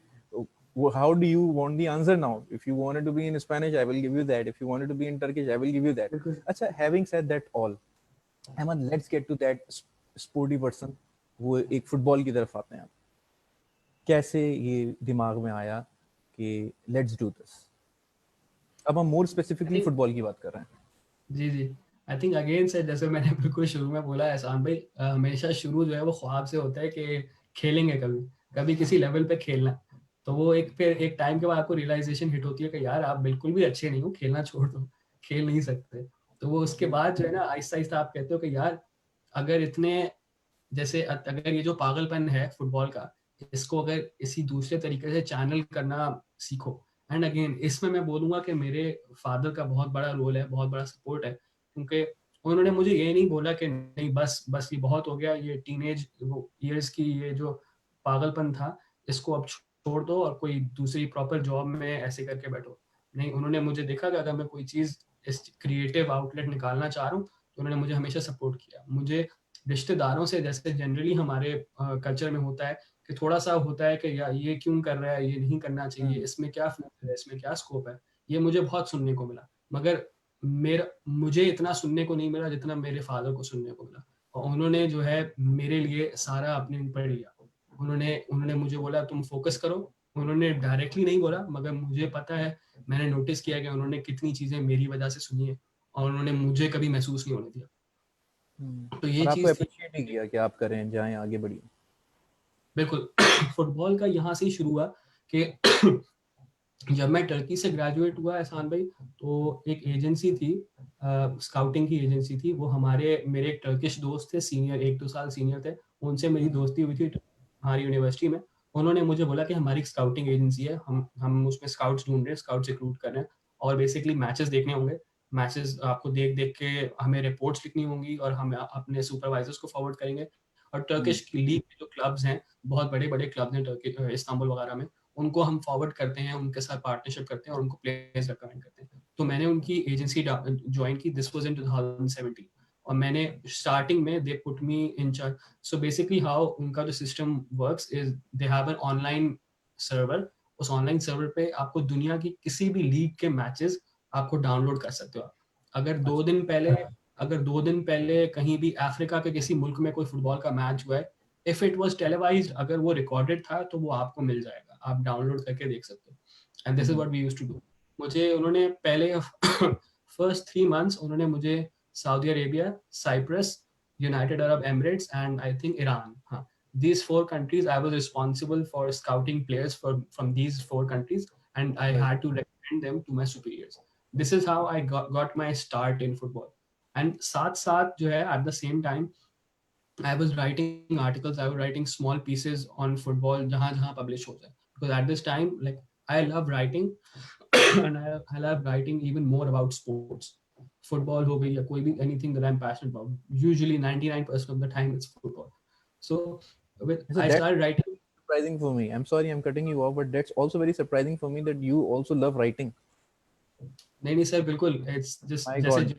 how do you want the answer now? If you want it to be in Spanish, I will give you that. If you want it to be in Turkish, I will give you that. बिल्कुल। अच्छा, having said that all, Ahmad, let's get to that sporty person. वो एक football की तरफ आते हैं। आप कैसे ये दिमाग में आया कि लेट्स डू दिस? अब हम मोर आई स्पेसिफिकली थिंक, फुटबॉल की बात कर रहे हैं। जी जी, आई थिंक अगेन से जैसे मैंने बिल्कुल शुरू में बोला, एहसान भाई, हमेशा शुरू जो है वो ख्वाब से होता है कि खेलेंगे कभी, कभी किसी लेवल पे खेलना। तो वो एक फिर एक टाइम के बाद आपको रियलाइजेशन हिट होती है कि यार आप बिल्कुल भी अच्छे नहीं हो, खेलना छोड़ दो, खेल नहीं सकते। तो वो उसके बाद जो है ना आहिस्ता आहिस्ता आप कहते हो कि यार अगर इतने, जैसे अगर ये जो पागलपन है फुटबॉल का, इसको अगर इसी दूसरे तरीके से चैनल करना सीखो। एंड अगेन इसमें मैं बोलूंगा कि मेरे फादर का बहुत बड़ा रोल है, बहुत बड़ा सपोर्ट है, क्योंकि उन्होंने मुझे ये नहीं बोला कि नहीं बस बस ये बहुत हो गया, ये टीनेज ईयर्स की ये जो पागलपन था इसको अब छोड़ दो और कोई दूसरी प्रॉपर जॉब में ऐसे करके बैठो। नहीं, उन्होंने मुझे देखा कि अगर मैं कोई चीज़ इस क्रिएटिव आउटलेट निकालना चाह रहा हूँ तो उन्होंने मुझे हमेशा सपोर्ट किया। मुझे रिश्तेदारों से, जैसे जनरली हमारे कल्चर में होता है कि थोड़ा सा होता है कि यार ये क्यों कर रहा है, ये नहीं करना चाहिए, इसमें क्या फ्यूचर है, इसमें क्या स्कोप है, ये मुझे बहुत सुनने को मिला, मगर मुझे इतना सुनने को नहीं मिला जितना मेरे फादर को सुनने को मिला। और उन्होंने जो है मेरे लिए सारा अपने ऊपर लिया। उन्होंने उन्होंने मुझे बोला तुम फोकस करो। उन्होंने डायरेक्टली नहीं बोला, मगर मुझे पता है, मैंने नोटिस किया कि उन्होंने कितनी चीजें मेरी वजह से सुनी है और उन्होंने मुझे कभी महसूस नहीं होने दिया। तो ये और आपको चीज थी। अप्रिशिएट ही किया कि आप करें, जाएं, आगे बढ़िए। बिल्कुल। फुटबॉल का यहाँ से ही शुरू हुआ कि जब मैं टर्की से ग्रेजुएट हुआ एहसान भाई, तो एक एजेंसी थी, स्काउटिंग की एजेंसी थी। वो मेरे एक टर्किश दोस्त थे, सीनियर, 1-2 साल सीनियर थे। उनसे मेरी दोस्ती हुई थी हमारी यूनिवर्सिटी में। उन्होंने मुझे बोला कि हमारी स्काउटिंग एजेंसी है, हम उसमें स्काउट्स ढूंढ रहे हैं, स्काउट्स रिक्रूट कर रहे हैं, और बेसिकली मैचेस देखने होंगे। मैचेस आपको देख देख के हमें रिपोर्ट्स लिखनी होंगी और हम अपने सुपरवाइजर्स को फॉरवर्ड करेंगे। और टर्किश की लीग के जो क्लब्स हैं, बहुत बड़े बड़े क्लब्स हैं टर्की, इस्तांबुल वगैरह में, उनको हम फॉरवर्ड करते हैं, उनके साथ पार्टनरशिप करते हैं और उनको प्लेयर्स रिकमेंड करते हैं। तो मैंने उनकी एजेंसी ज्वाइन की, दिस वाज इन 2017। और मैंने स्टार्टिंग में they put me in charge. So basically how उनका जो system works is, they have an online server. उस ऑनलाइन सर्वर पे आपको दुनिया की किसी भी लीग के मैचेस आपको डाउनलोड कर सकते हो। अगर दो अच्छा। दिन पहले अगर 2 दिन पहले कहीं भी अफ्रीका के किसी मुल्क में कोई फुटबॉल का मैच हुआ है, इफ इट वाज टेलीवाइज्ड, अगर वो रिकॉर्डेड था, तो वो आपको मिल जाएगा, आप डाउनलोड करके देख सकते हो। And this is what we used to do. मुझे उन्होंने पहले फर्स्ट 3 मंथ्स उन्होंने मुझे Saudi Arabia, Cyprus, United Arab Emirates and I think Iran, हाँ, these 4 countries I was responsible for scouting players from these 4 countries, and I Right. had to recommend them to my superiors. This is how I got my start in football. And साथ साथ जो है, at the same time, I was writing articles, I was writing small pieces on football जहाँ जहाँ publish हो जाए, because at this time, like, I love writing and I love writing even more about sports. Football हो गई या कोई भी, anything that I'm passionate about. Usually 99% of the time it's football. So So I that's started writing. surprising for me. I'm sorry I'm cutting you off, but that's also very surprising for me that you also love writing. नहीं नहीं sir, बिल्कुल, it's just My जैसे God.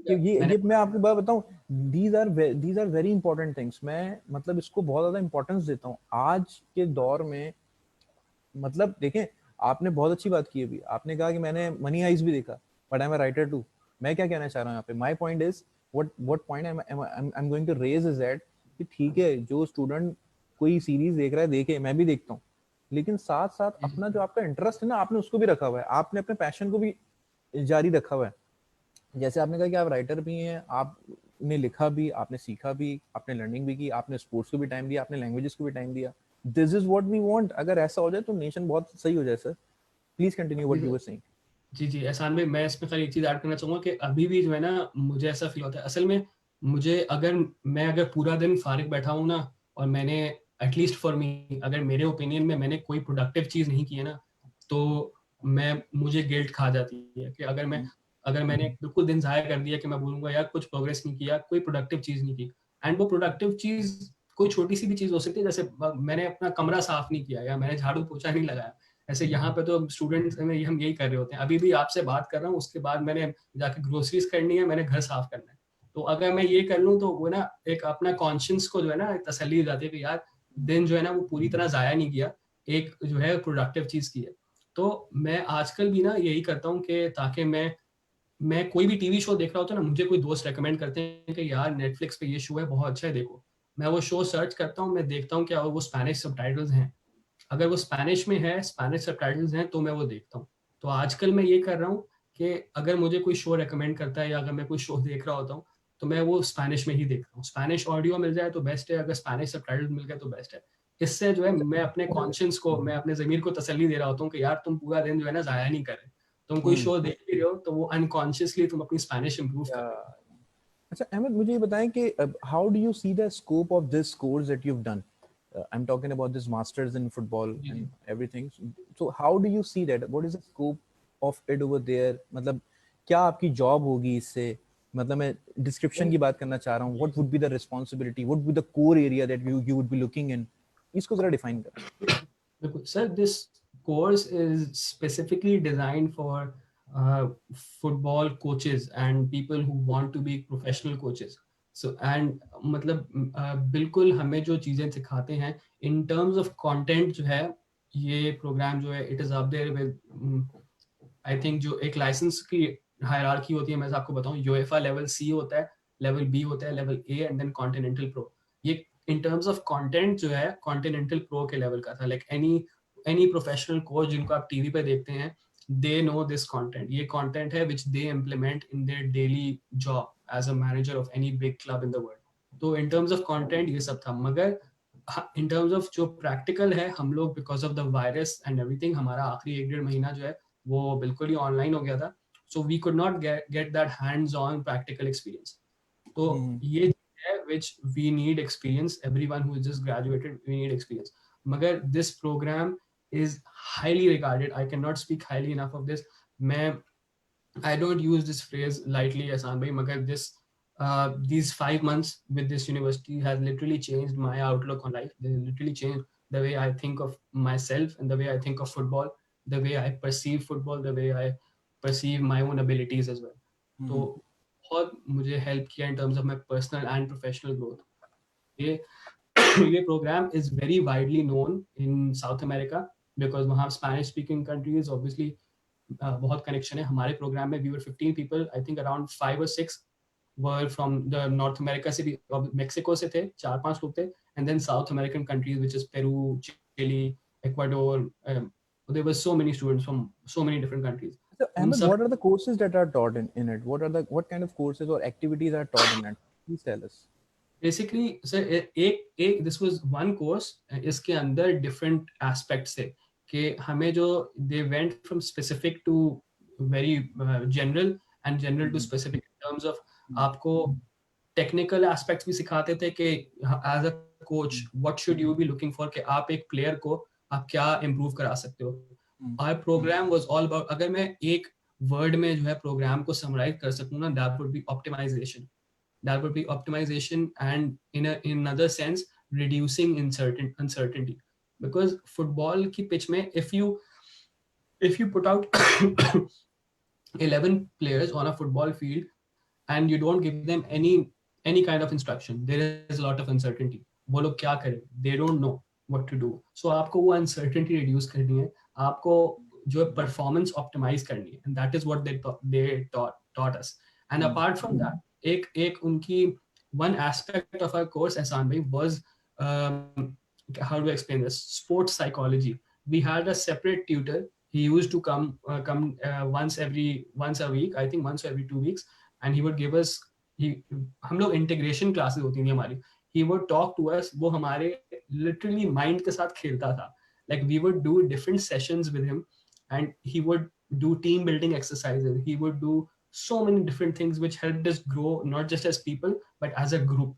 ये मैंने मैं आपको बात बताऊं, these are very important things. मैं मतलब इसको बहुत ज्यादा इंपॉर्टेंस देता हूँ आज के दौर में। मतलब देखें, आपने बहुत अच्छी बात की अभी, आपने कहा कि मैंने मनी हाइस्ट भी देखा, but I am a writer too. मैं क्या कहना चाह रहा हूँ यहाँ पे, my point is, what point I am going to raise is that कि ठीक है, जो स्टूडेंट कोई सीरीज देख रहा है देखे, मैं भी देखता हूँ, लेकिन साथ साथ अपना जो आपका इंटरेस्ट है ना, आपने उसको भी रखा हुआ है, आपने अपने पैशन को भी जारी रखा हुआ है। जैसे आपने कहा कि आप राइटर भी हैं, आपने लिखा भी, आपने सीखा भी, आपने लर्निंग भी की, आपने स्पोर्ट्स को भी टाइम दिया, आपने लैंग्वेजेस को भी टाइम दिया। This is what we want. अगर ऐसा हो जाए तो नेशन बहुत सही हो जाए sir. Please continue what you were saying. जी जी एहसान भाई, मैं इसमें खाली एक चीज़ ऐड करना चाहूँगा कि अभी भी जो है ना, मुझे ऐसा फील होता है असल में, मुझे अगर पूरा दिन फारिग बैठा हूँ ना, और मैंने, एटलीस्ट फॉर मी, अगर मेरे ओपिनियन में मैंने कोई प्रोडक्टिव चीज़ नहीं की है ना, तो मुझे गिल्ट खा जाती है कि अगर मैंने बिल्कुल दिन ज़ाया कर दिया, कि मैं बोलूँगा यार कुछ प्रोग्रेस नहीं किया, कोई प्रोडक्टिव चीज़ नहीं की। एंड वो प्रोडक्टिव चीज़ कोई छोटी सी भी चीज़ हो सकती है, जैसे मैंने अपना कमरा साफ नहीं किया या मैंने झाड़ू पोछा नहीं लगाया। ऐसे यहाँ पे तो स्टूडेंट्स में हम यही कर रहे होते हैं। अभी भी आपसे बात कर रहा हूँ, उसके बाद मैंने जाके ग्रोसरीज करनी है, मैंने घर साफ करना है। तो अगर मैं ये कर लूँ, तो वो ना, एक अपना कॉन्शियस को जो है ना, एक तसल्ली हो जाती है कि यार दिन जो है ना, वो पूरी तरह ज़ाया नहीं किया, एक जो है प्रोडक्टिव चीज़ की है। तो मैं आजकल भी ना यही करता हूँ कि ताकि मैं कोई भी टीवी शो देख रहा होता है ना, मुझे कोई दोस्त रेकमेंड करते हैं कि यार नेटफ्लिक्स पे ये शो है, बहुत अच्छा है, देखो। मैं वो शो सर्च करता हूँ, मैं देखता हूँ क्या वो स्पेनिश सबटाइटल्स हैं। अगर वो स्पेनिश में है, स्पेनिश सबटाइटल्स हैं, तो मैं वो देखता हूँ। तो आजकल मैं ये कर रहा हूँ कि अगर मुझे कोई शो रेकमेंड करता है या अगर मैं कोई शो देख रहा होता हूँ, तो मैं वो स्पेनिश में ही देखता हूँ। स्पेनिश ऑडियो मिल जाए तो बेस्ट है, अगर स्पेनिश सबटाइटल मिल गए तो बेस्ट है। इससे जो है, मैं अपने ज़मीर को तसल्ली दे रहा होता हूँ कि यार तुम पूरा दिन जो है ना ज़ाया नहीं कर रहे। तुम कोई शो देख भी रहे हो, तो वो अनकॉन्शियसली तुम अपनी स्पेनिश इंप्रूव कर रहे हो। अच्छा अहमद, मुझे ये बताएं कि how do you see the scope of this course that you have done? I am talking about this masters in football G and G. Everything. So how do you see that, what is the scope of it over there? मतलब क्या आपकी job होगी इससे? मतलब मैं description की बात करना चाह रहा हूँ, what would be the responsibility, what would be the core area that you would be looking in? इसको जरा डिफाइन करें। बिल्कुल sir, this course is specifically designed for football coaches and people who want to be professional coaches. So and मतलब बिल्कुल हमें जो चीज़ें सिखाते हैं इन टर्म्स ऑफ कंटेंट जो है, ये प्रोग्राम जो है, it is up there with I think जो एक लाइसेंस की हायरार्की होती है, मैं आपको बताऊं, यूएफए लेवल सी होता है, लेवल बी होता है, level A, and then continental pro. ये इन टर्म्स ऑफ कंटेंट जो है कॉन्टिनेंटल प्रो के लेवल का था। लाइक एनी प्रोफेशनल कोच जिनको आप टीवी पे देखते हैं, दे नो दिस कंटेंट। ये कंटेंट है which they implement in their daily job as a manager of any big club in the world. तो इन टर्म्स ऑफ कंटेंट ये सब था। मगर इन टर्म्स ऑफ जो प्रैक्टिकल है, हम लोग because of the virus and everything, हमारा आखिरी 1 डेढ़ महीना जो है वो बिल्कुल ही ऑनलाइन हो गया था। So we could not get that hands on practical experience. तो Mm-hmm. ये है which we need experience, everyone who is just graduated we need experience। मगर this program is highly regarded, I cannot speak highly enough of this। मैं I don't use this phrase lightly, Ahsan bhai, magar these 5 months with this university has literally changed my outlook on life. They literally changed the way I think of myself and the way I think of football, the way I perceive football, the way I perceive my own abilities as well। तो Mm-hmm. बहुत मुझे help किया in terms of my personal and professional growth. ये ये program is very widely known in South America, because वहाँ Spanish speaking countries obviously बहुत connection है। हमारे प्रोग्राम में we were 15 people, I think around 5 और 6 were from the North America से भी, मेक्सिको से थे 4-5 लोग थे, and then South American countries which is Peru, Chile, Ecuador. there were so many students from so many different countries। So, उन Ahmed, सब what are the courses that are taught in it? What kind of courses or activities are taught in it? Please tell us. Basically sir एक एक this was one course, इसके अंदर different aspects थे कि हमें जो they went from specific to very general and general to Mm-hmm. Specific in terms of आपको technical aspects भी सिखाते थे कि as a coach what should you be looking for, कि आप एक प्लेयर को आप क्या इम्प्रूव करा सकते हो। Our program was all about, अगर मैं एक वर्ड में जो है प्रोग्राम को समराइज कर सकूं ना, that would be optimization. That would be optimization, and in another sense reducing uncertainty, because football ki pitch mein, if you put out 11 players on a football field and you don't give them any kind of instruction, there is a lot of uncertainty। वो लोग क्या करें, they don't know what to do। so आपको वो uncertainty reduce करनी है, आपको जो performance optimize करनी है, and that is what they taught us। and Mm-hmm. apart from that, एक एक उनकी one aspect of our course, Ehsan bhai, was how do I explain this, sports psychology। we had a separate tutor, he used to come once a week, I think once every 2 weeks, and he would give us, he हम लोग integration classes होती थी हमारी, he would talk to us, वो हमारे literally mind के साथ खेलता था। like we would do different sessions with him, and he would do team building exercises, he would do so many different things which helped us grow not just as people but as a group,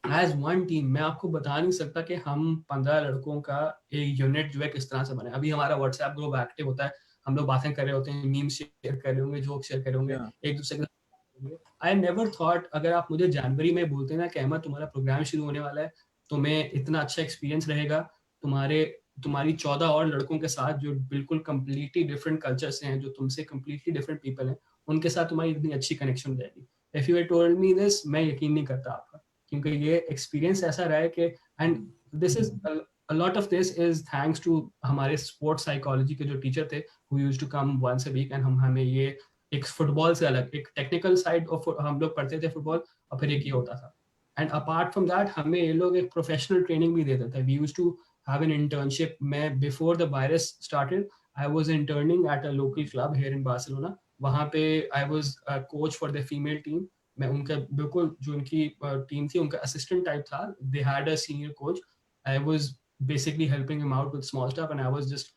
as one team. मैं आपको बता नहीं सकता कि हम 15 लड़कों का एक यूनिट जो है किस तरह से बने। अभी हमारा व्हाट्सएप ग्रुप एक्टिव होता है, हम लोग बातें कर रहे होते हैं, मीम शेयर कर रहे होंगे, जोक शेयर कर रहे होंगे, Yeah. एक दूसरे के। आई नेवर थॉट, अगर आप मुझे जनवरी में बोलते ना कि अहमद तुम्हारा प्रोग्राम शुरू होने वाला है, तुम्हें इतना अच्छा एक्सपीरियंस रहेगा, तुम्हारी 14 और लड़कों के साथ जो बिल्कुल कंप्लीटली डिफरेंट कल्चर से हैं, जो तुमसे कंप्लीटली डिफरेंट पीपल हैं, उनके साथ तुम्हारी इतनी अच्छी कनेक्शन हो जाएगी। If you told me this, मैं यकीन नहीं करता आपका, क्योंकि ये एक्सपीरियंस ऐसा रहा है कि, and this is a lot of this is thanks to हमारे स्पोर्ट्स साइकोलॉजी के जो टीचर थे, who used to come once a week, and हमें ये एक फुटबॉल से अलग एक टेक्निकल साइड ऑफ हम लोग पढ़ते थे फुटबॉल, और फिर एक ये होता था। एंड अपार्ट फ्रॉम दैट हमें ये लोग एक प्रोफेशनल ट्रेनिंग भी देते थे। We used to have an internship. मैं before the virus started, I was interning at a local club here in Barcelona. वहाँ पे I was coach for the female team. मैं उनका बिल्कुल जो उनकी टीम थी उनका असिस्टेंट टाइप था। They had a senior coach. I was basically helping him out with small stuff, and I was just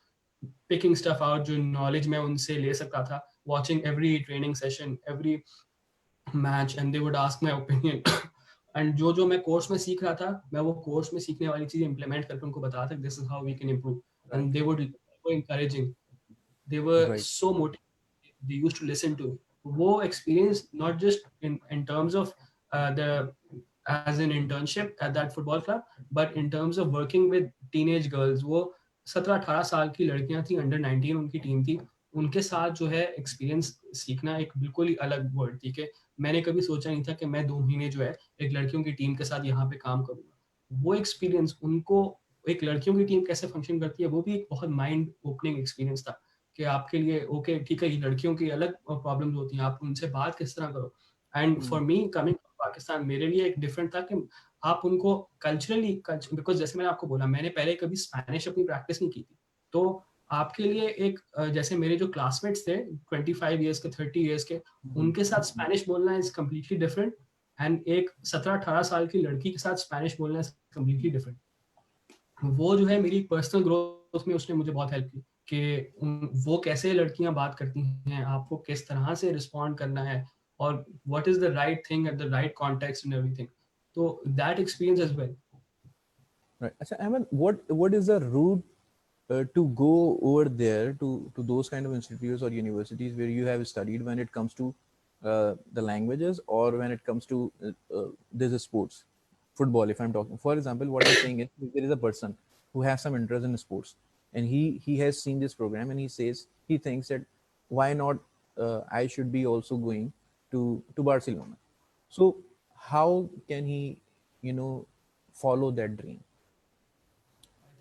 picking stuff out जो knowledge मैं उनसे ले सकता था, watching every training session, every match, and they would ask my opinion। and जो जो मैं course में सीख रहा था, मैं वो कोर्स में सीखने वाली चीजें implement करके उनको बताता था, this is how we can improve। Right. and they were encouraging, they were Right. so motivated, they used to listen to me। वो experience not just in terms of the as an internship at that football club, but in terms of working with teenage girls। वो 17-18 साल की लड़कियां थी, under 19 उनकी team थी। उनके साथ जो है एक्सपीरियंस सीखना एक बिल्कुल ही अलग वर्ल्ड थी, कि मैंने कभी सोचा नहीं था कि मैं 2 महीने जो है एक लड़कियों की टीम के साथ यहाँ पे काम करूंगा। वो एक्सपीरियंस उनको, एक लड़कियों की टीम कैसे फंक्शन करती है, वो भी एक बहुत माइंड ओपनिंग एक्सपीरियंस था, कि आपके लिए ओके ठीक है, ये लड़कियों की अलग प्रॉब्लम्स होती हैं, आप उनसे बात किस तरह करो। And for me coming Pakistan, मेरे लिए एक डिफरेंट था कि आप उनको कल्चरली, बिकॉज जैसे मैंने आपको बोला, मैंने पहले कभी स्पेनिश अपनी प्रैक्टिस नहीं की थी, तो आपके लिए एक जैसे मेरे जो क्लासमेट्स थे 25 ईयर्स के, 30 ईयर्स के, उनके साथ स्पेनिश बोलना इज कम्प्लीटली डिफरेंट, एंड एक 17-18 साल की लड़की के साथ स्पेनिश बोलना इज कम्प्लीटली डिफरेंट। वो जो है मेरी पर्सनल ग्रोथ में उसने मुझे बहुत हेल्प की कि वो कैसे लड़कियां बात करती हैं, आपको किस तरह से रिस्पॉन्ड करना है, और what is the right thing at the right context and everything. तो that experience as well. Right. Acha, Ahmed, what is the route to go over there to those kind of institutes or universities where you have studied when it comes to the languages or when it comes to this sports, football? If I'm talking, for example, what I'm saying is if there is a person who has some interest in sports and he has seen this program and he says he thinks that why not I should be also going to Barcelona. So how can he, you know, follow that dream?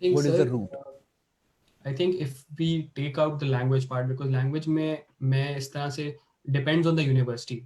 I think What is the sir, route? I think if we take out the language part, because language में मैं इस तरह से depends on the university.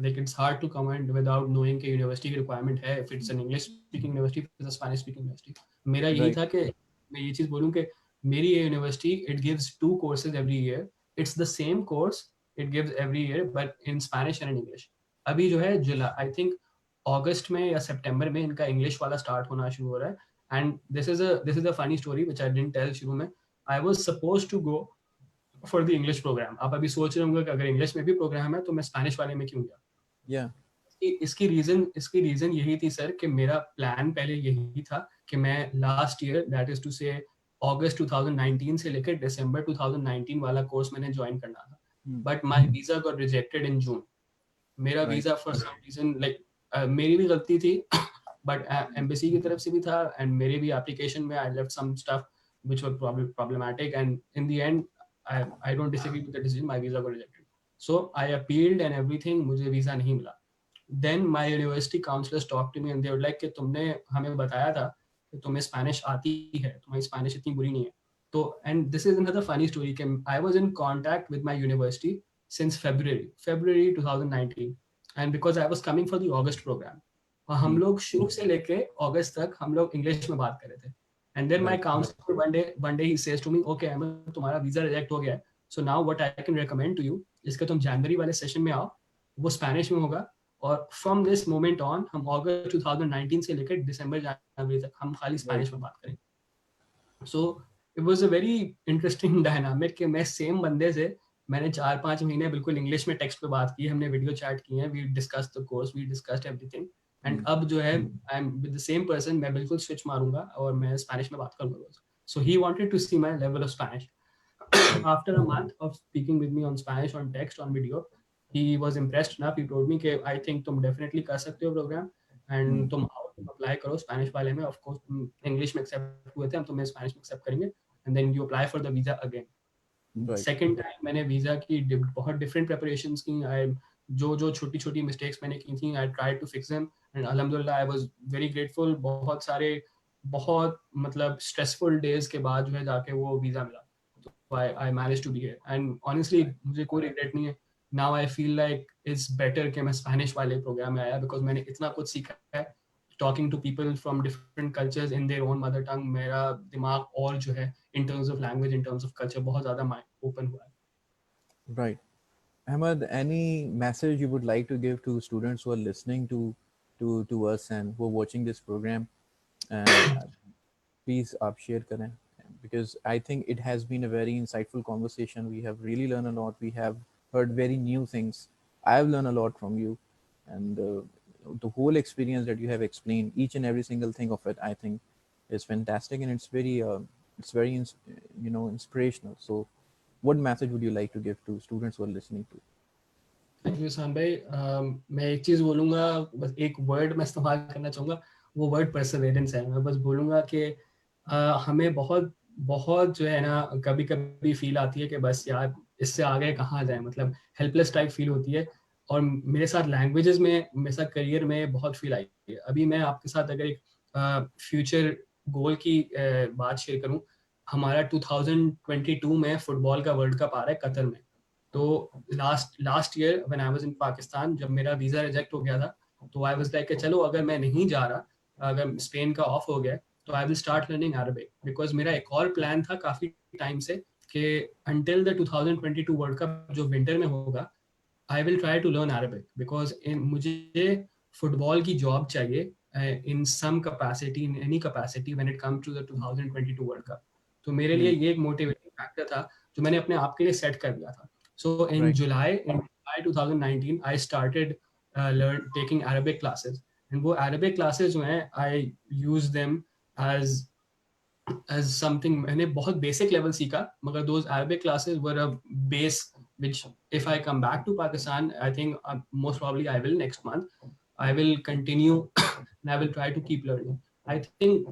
Like it's hard to comment without knowing कि university की requirement है, if it's an English speaking university, if it's a Spanish speaking university. मेरा यही Right. था कि मैं ये चीज़ बोलूँ कि मेरी ये university, it gives 2 courses every year. It's the same course it gives every year, but in Spanish and in English. अभी जो है जुलाई, I think अगस्त में या सितंबर में इनका इंग्लिश वाला स्टार्ट होना शुरू हो रहा है। And this is a funny story which I didn't tell शुरू में। I was supposed to go for the English program. आप अभी सोच रहे होंगे कि अगर इंग्लिश में भी प्रोग्राम है तो मैं स्पेनिश वाले में क्यों गया। Yeah. इसकी रीजन यही थी सर कि मेरा प्लान पहले यही था कि मैं last year, that is to say August 2019 से लेकर दिसंबर 2019 वाला कोर्स मैंने ज्वाइन करना था, but my visa got rejected in June. मेरा Right. Visa for some reason, like मेरी भी गलती थी बट एम्बेसी की तरफ से भी था, एंड मेरे भी एप्लीकेशन में I left some stuff which were problematic, and in the end I don't disagree with the decision, my visa got rejected, so I appealed and everything, मुझे वीजा नहीं मिला। then my university counselors talked to me and they were like कि तुमने हमें बताया था कि तुम्हें स्पेनिश आती है, तुम्हारी स्पेनिश इतनी बुरी नहीं है। तो and this is another funny story कि I was in contact with my university since February 2019, and because I was coming for the August programme, और हम लोग शुरू से लेके अगस्त तक हम लोग इंग्लिश में बात कर रहे थे। And then my Right. Counselor one day ही says to me, okay Ahmad तुम्हारा वीजा रिजेक्ट हो गया है, so now what I can recommend to you, इसके तुम जनवरी वाले सेशन में आओ, वो स्पेनिश में होगा, और फ्रॉम दिस मोमेंट ऑन हम अगस्त 2019 से लेकर दिसंबर जनवरी तक हम खाली Right. स्पेनिश में बात करेंगे। So it was a very interesting dynamic कि मैं सेम बंदे से मैंने 4-5 महीने बिल्कुल इंग्लिश में टेक्स्ट पे बात की, हमने वीडियो चैट की है, we discuss the course, we discussed everything, and अब जो है I am with the same person, मैं बिल्कुल स्विच मारूंगा और मैं स्पेनिश में बात करूंगा। So he wanted to see my level of Spanish. Right. After a month of speaking with me on Spanish, on text, on video, he was impressed enough. He told me कि I think तुम definitely कर सकते हो program, and तुम आओ, तुम apply करो Spanish वाले में, of course तुम English में accept हुए थे, हम तुम्हें Spanish में accept करेंगे, and then you apply for the visa again. Right. Second time मैंने वीजा की बहुत डिफरेंट प्रिपरेशंस की, आई जो जो छोटी छोटी मिस्टेक्स मैंने की थी, I try to fix them, and अल्हम्दुलिल्लाह आई वाज वेरी ग्रेटफुल। बहुत सारे बहुत मतलब स्ट्रेसफुल डेज के बाद जो है जाके वो वीजा मिला, तो I manage to be here, and honestly मुझे कोई रिग्रेट नहीं है। Now I feel like it's better कि मैं स्पेनिश वाले प्रोग्राम में आया, बिकॉज मैंने इतना कुछ सीखा है talking to people from different cultures in their own mother tongue. मेरा दिमाग और जो है in terms of language, in terms of culture, बहुत ज़्यादा mind open हुआ है। Right. Ahmed, any message you would like to give to students who are listening to us and who are watching this program? Please share करें, because I think it has been a very insightful conversation. We have really learned a lot. We have heard very new things. I've learned a lot from you, and the whole experience that you have explained, each and every single thing of it, I think is fantastic, and it's very inspirational. So, what message would you like to give to students who are listening to? Thank you सान भाई। मैं एक चीज़ बोलूँगा, बस एक word मैं इस्तेमाल करना चाहूँगा, वो वर्ड परसेवेरेंस है। मैं बस बोलूँगा कि हमें बहुत बहुत जो है ना कभी कभी फील आती है कि बस यार इससे आगे कहाँ जाए, मतलब हेल्पलेस टाइप फील होती है, और मेरे साथ लैंग्वेजेस में, मेरे साथ करियर में बहुत फील आई है। अभी मैं आपके साथ अगर एक फ्यूचर गोल की बात शेयर करूँ, हमारा 2022 में फुटबॉल का वर्ल्ड कप आ रहा है कतर में। तो last year when I was इन पाकिस्तान, जब मेरा वीज़ा रिजेक्ट हो गया था, तो आई वाज लाइक चलो अगर मैं नहीं जा रहा, अगर स्पेन का ऑफ हो गया, तो I will start learning Arabic, because मेरा एक और प्लान था काफ़ी टाइम से कि अंटिल द 2022 वर्ल्ड कप जो विंटर में होगा, I will try to learn Arabic, because मुझे फुटबॉल की जॉब चाहिए in some capacity, in any capacity when it comes to the 2022 world cup. तो मेरे लिए Hmm. ये एक मोटिवेटिंग फैक्टर था जो मैंने अपने आप के लिए सेट कर दिया था। सो इन Right. July 2019 I started learn taking Arabic classes, and वो अरबिक क्लासेस जो हैं आई यूज देम एज समथिंग, मैंने बहुत बेसिक लेवल सीखा, मगर those Arabic classes were a base which if I come back to Pakistan, I think most probably I will next month. I will continue and I will try to keep learning. I think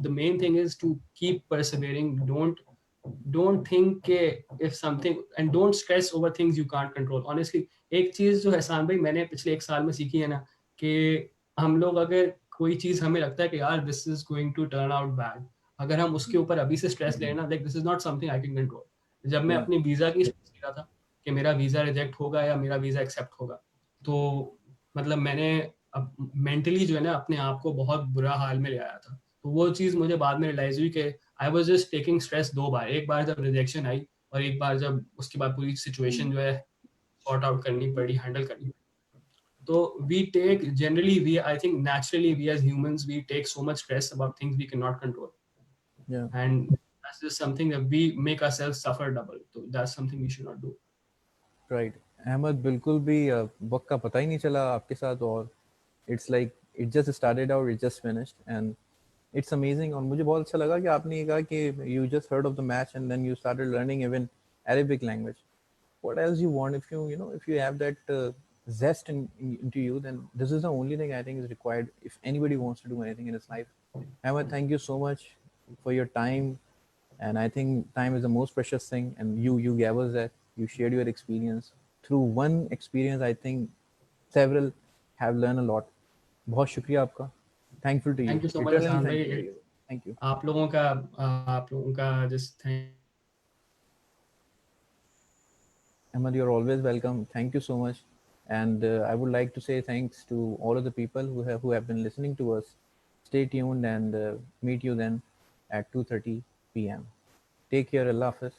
the main thing is to keep persevering. Don't think if something, and don't stress over things you can't control. Honestly, एक चीज जो एहसान भाई मैंने पिछले एक साल में सीखी है ना, कि हम लोग अगर कोई चीज हमें लगता है कि यार this is going to turn out bad, अगर हम उसके ऊपर अभी से स्ट्रेस लेना, like this is not something I can control. जब मैं Yeah. अपनी वीजा की स्ट्रेस ले रहा था कि मेरा वीजा रिजेक्ट होगा या मेरा वीजा एक्सेप्ट होगा, तो मतलब मैंने अब मेंटली जो है ना अपने आप को बहुत बुरा हाल में ले आया था। तो वो चीज़ मुझे बाद में रियलाइज हुई कि I was just taking stress दो बार, एक बार जब रिजेक्शन आई और एक बार जब उसके बाद पूरी Hmm. सिचुएशन जो है सॉर्ट आउट करनी पड़ी, हैंडल करनी पड़ी। तो we take generally we I think naturally we as humans we take so much stress about things we can not control, Yeah. And that's just something that we make ourselves suffer double, तो that's something we should not do. Right. Ahmed, बिल्कुल भी वक्त का पता ही नहीं चला आपके साथ, और it's like it just started out, it just finished, and it's amazing. और मुझे बहुत अच्छा लगा कि आपने ये कहा कि you just heard of the match and then you started learning even Arabic language. What else you want? If if you have that zest into you, then this is the only thing I think is required if anybody wants to do anything in his life. Ahmed, thank you so much for your time, and I think time is the most precious thing, and you gave us that. You shared your experience. Through one experience, I think several have learned a lot. बहुत शुक्रिया आपका. Thankful to you. Thank you so much Eternally आसान भाई, thankful to you. Thank you. आप लोगों का just Ahmad, you're always welcome. Thank you so much. And I would like to say thanks to all of the people who have been listening to us. Stay tuned and meet you then at 2:30 p.m. Take care. Allah Hafiz.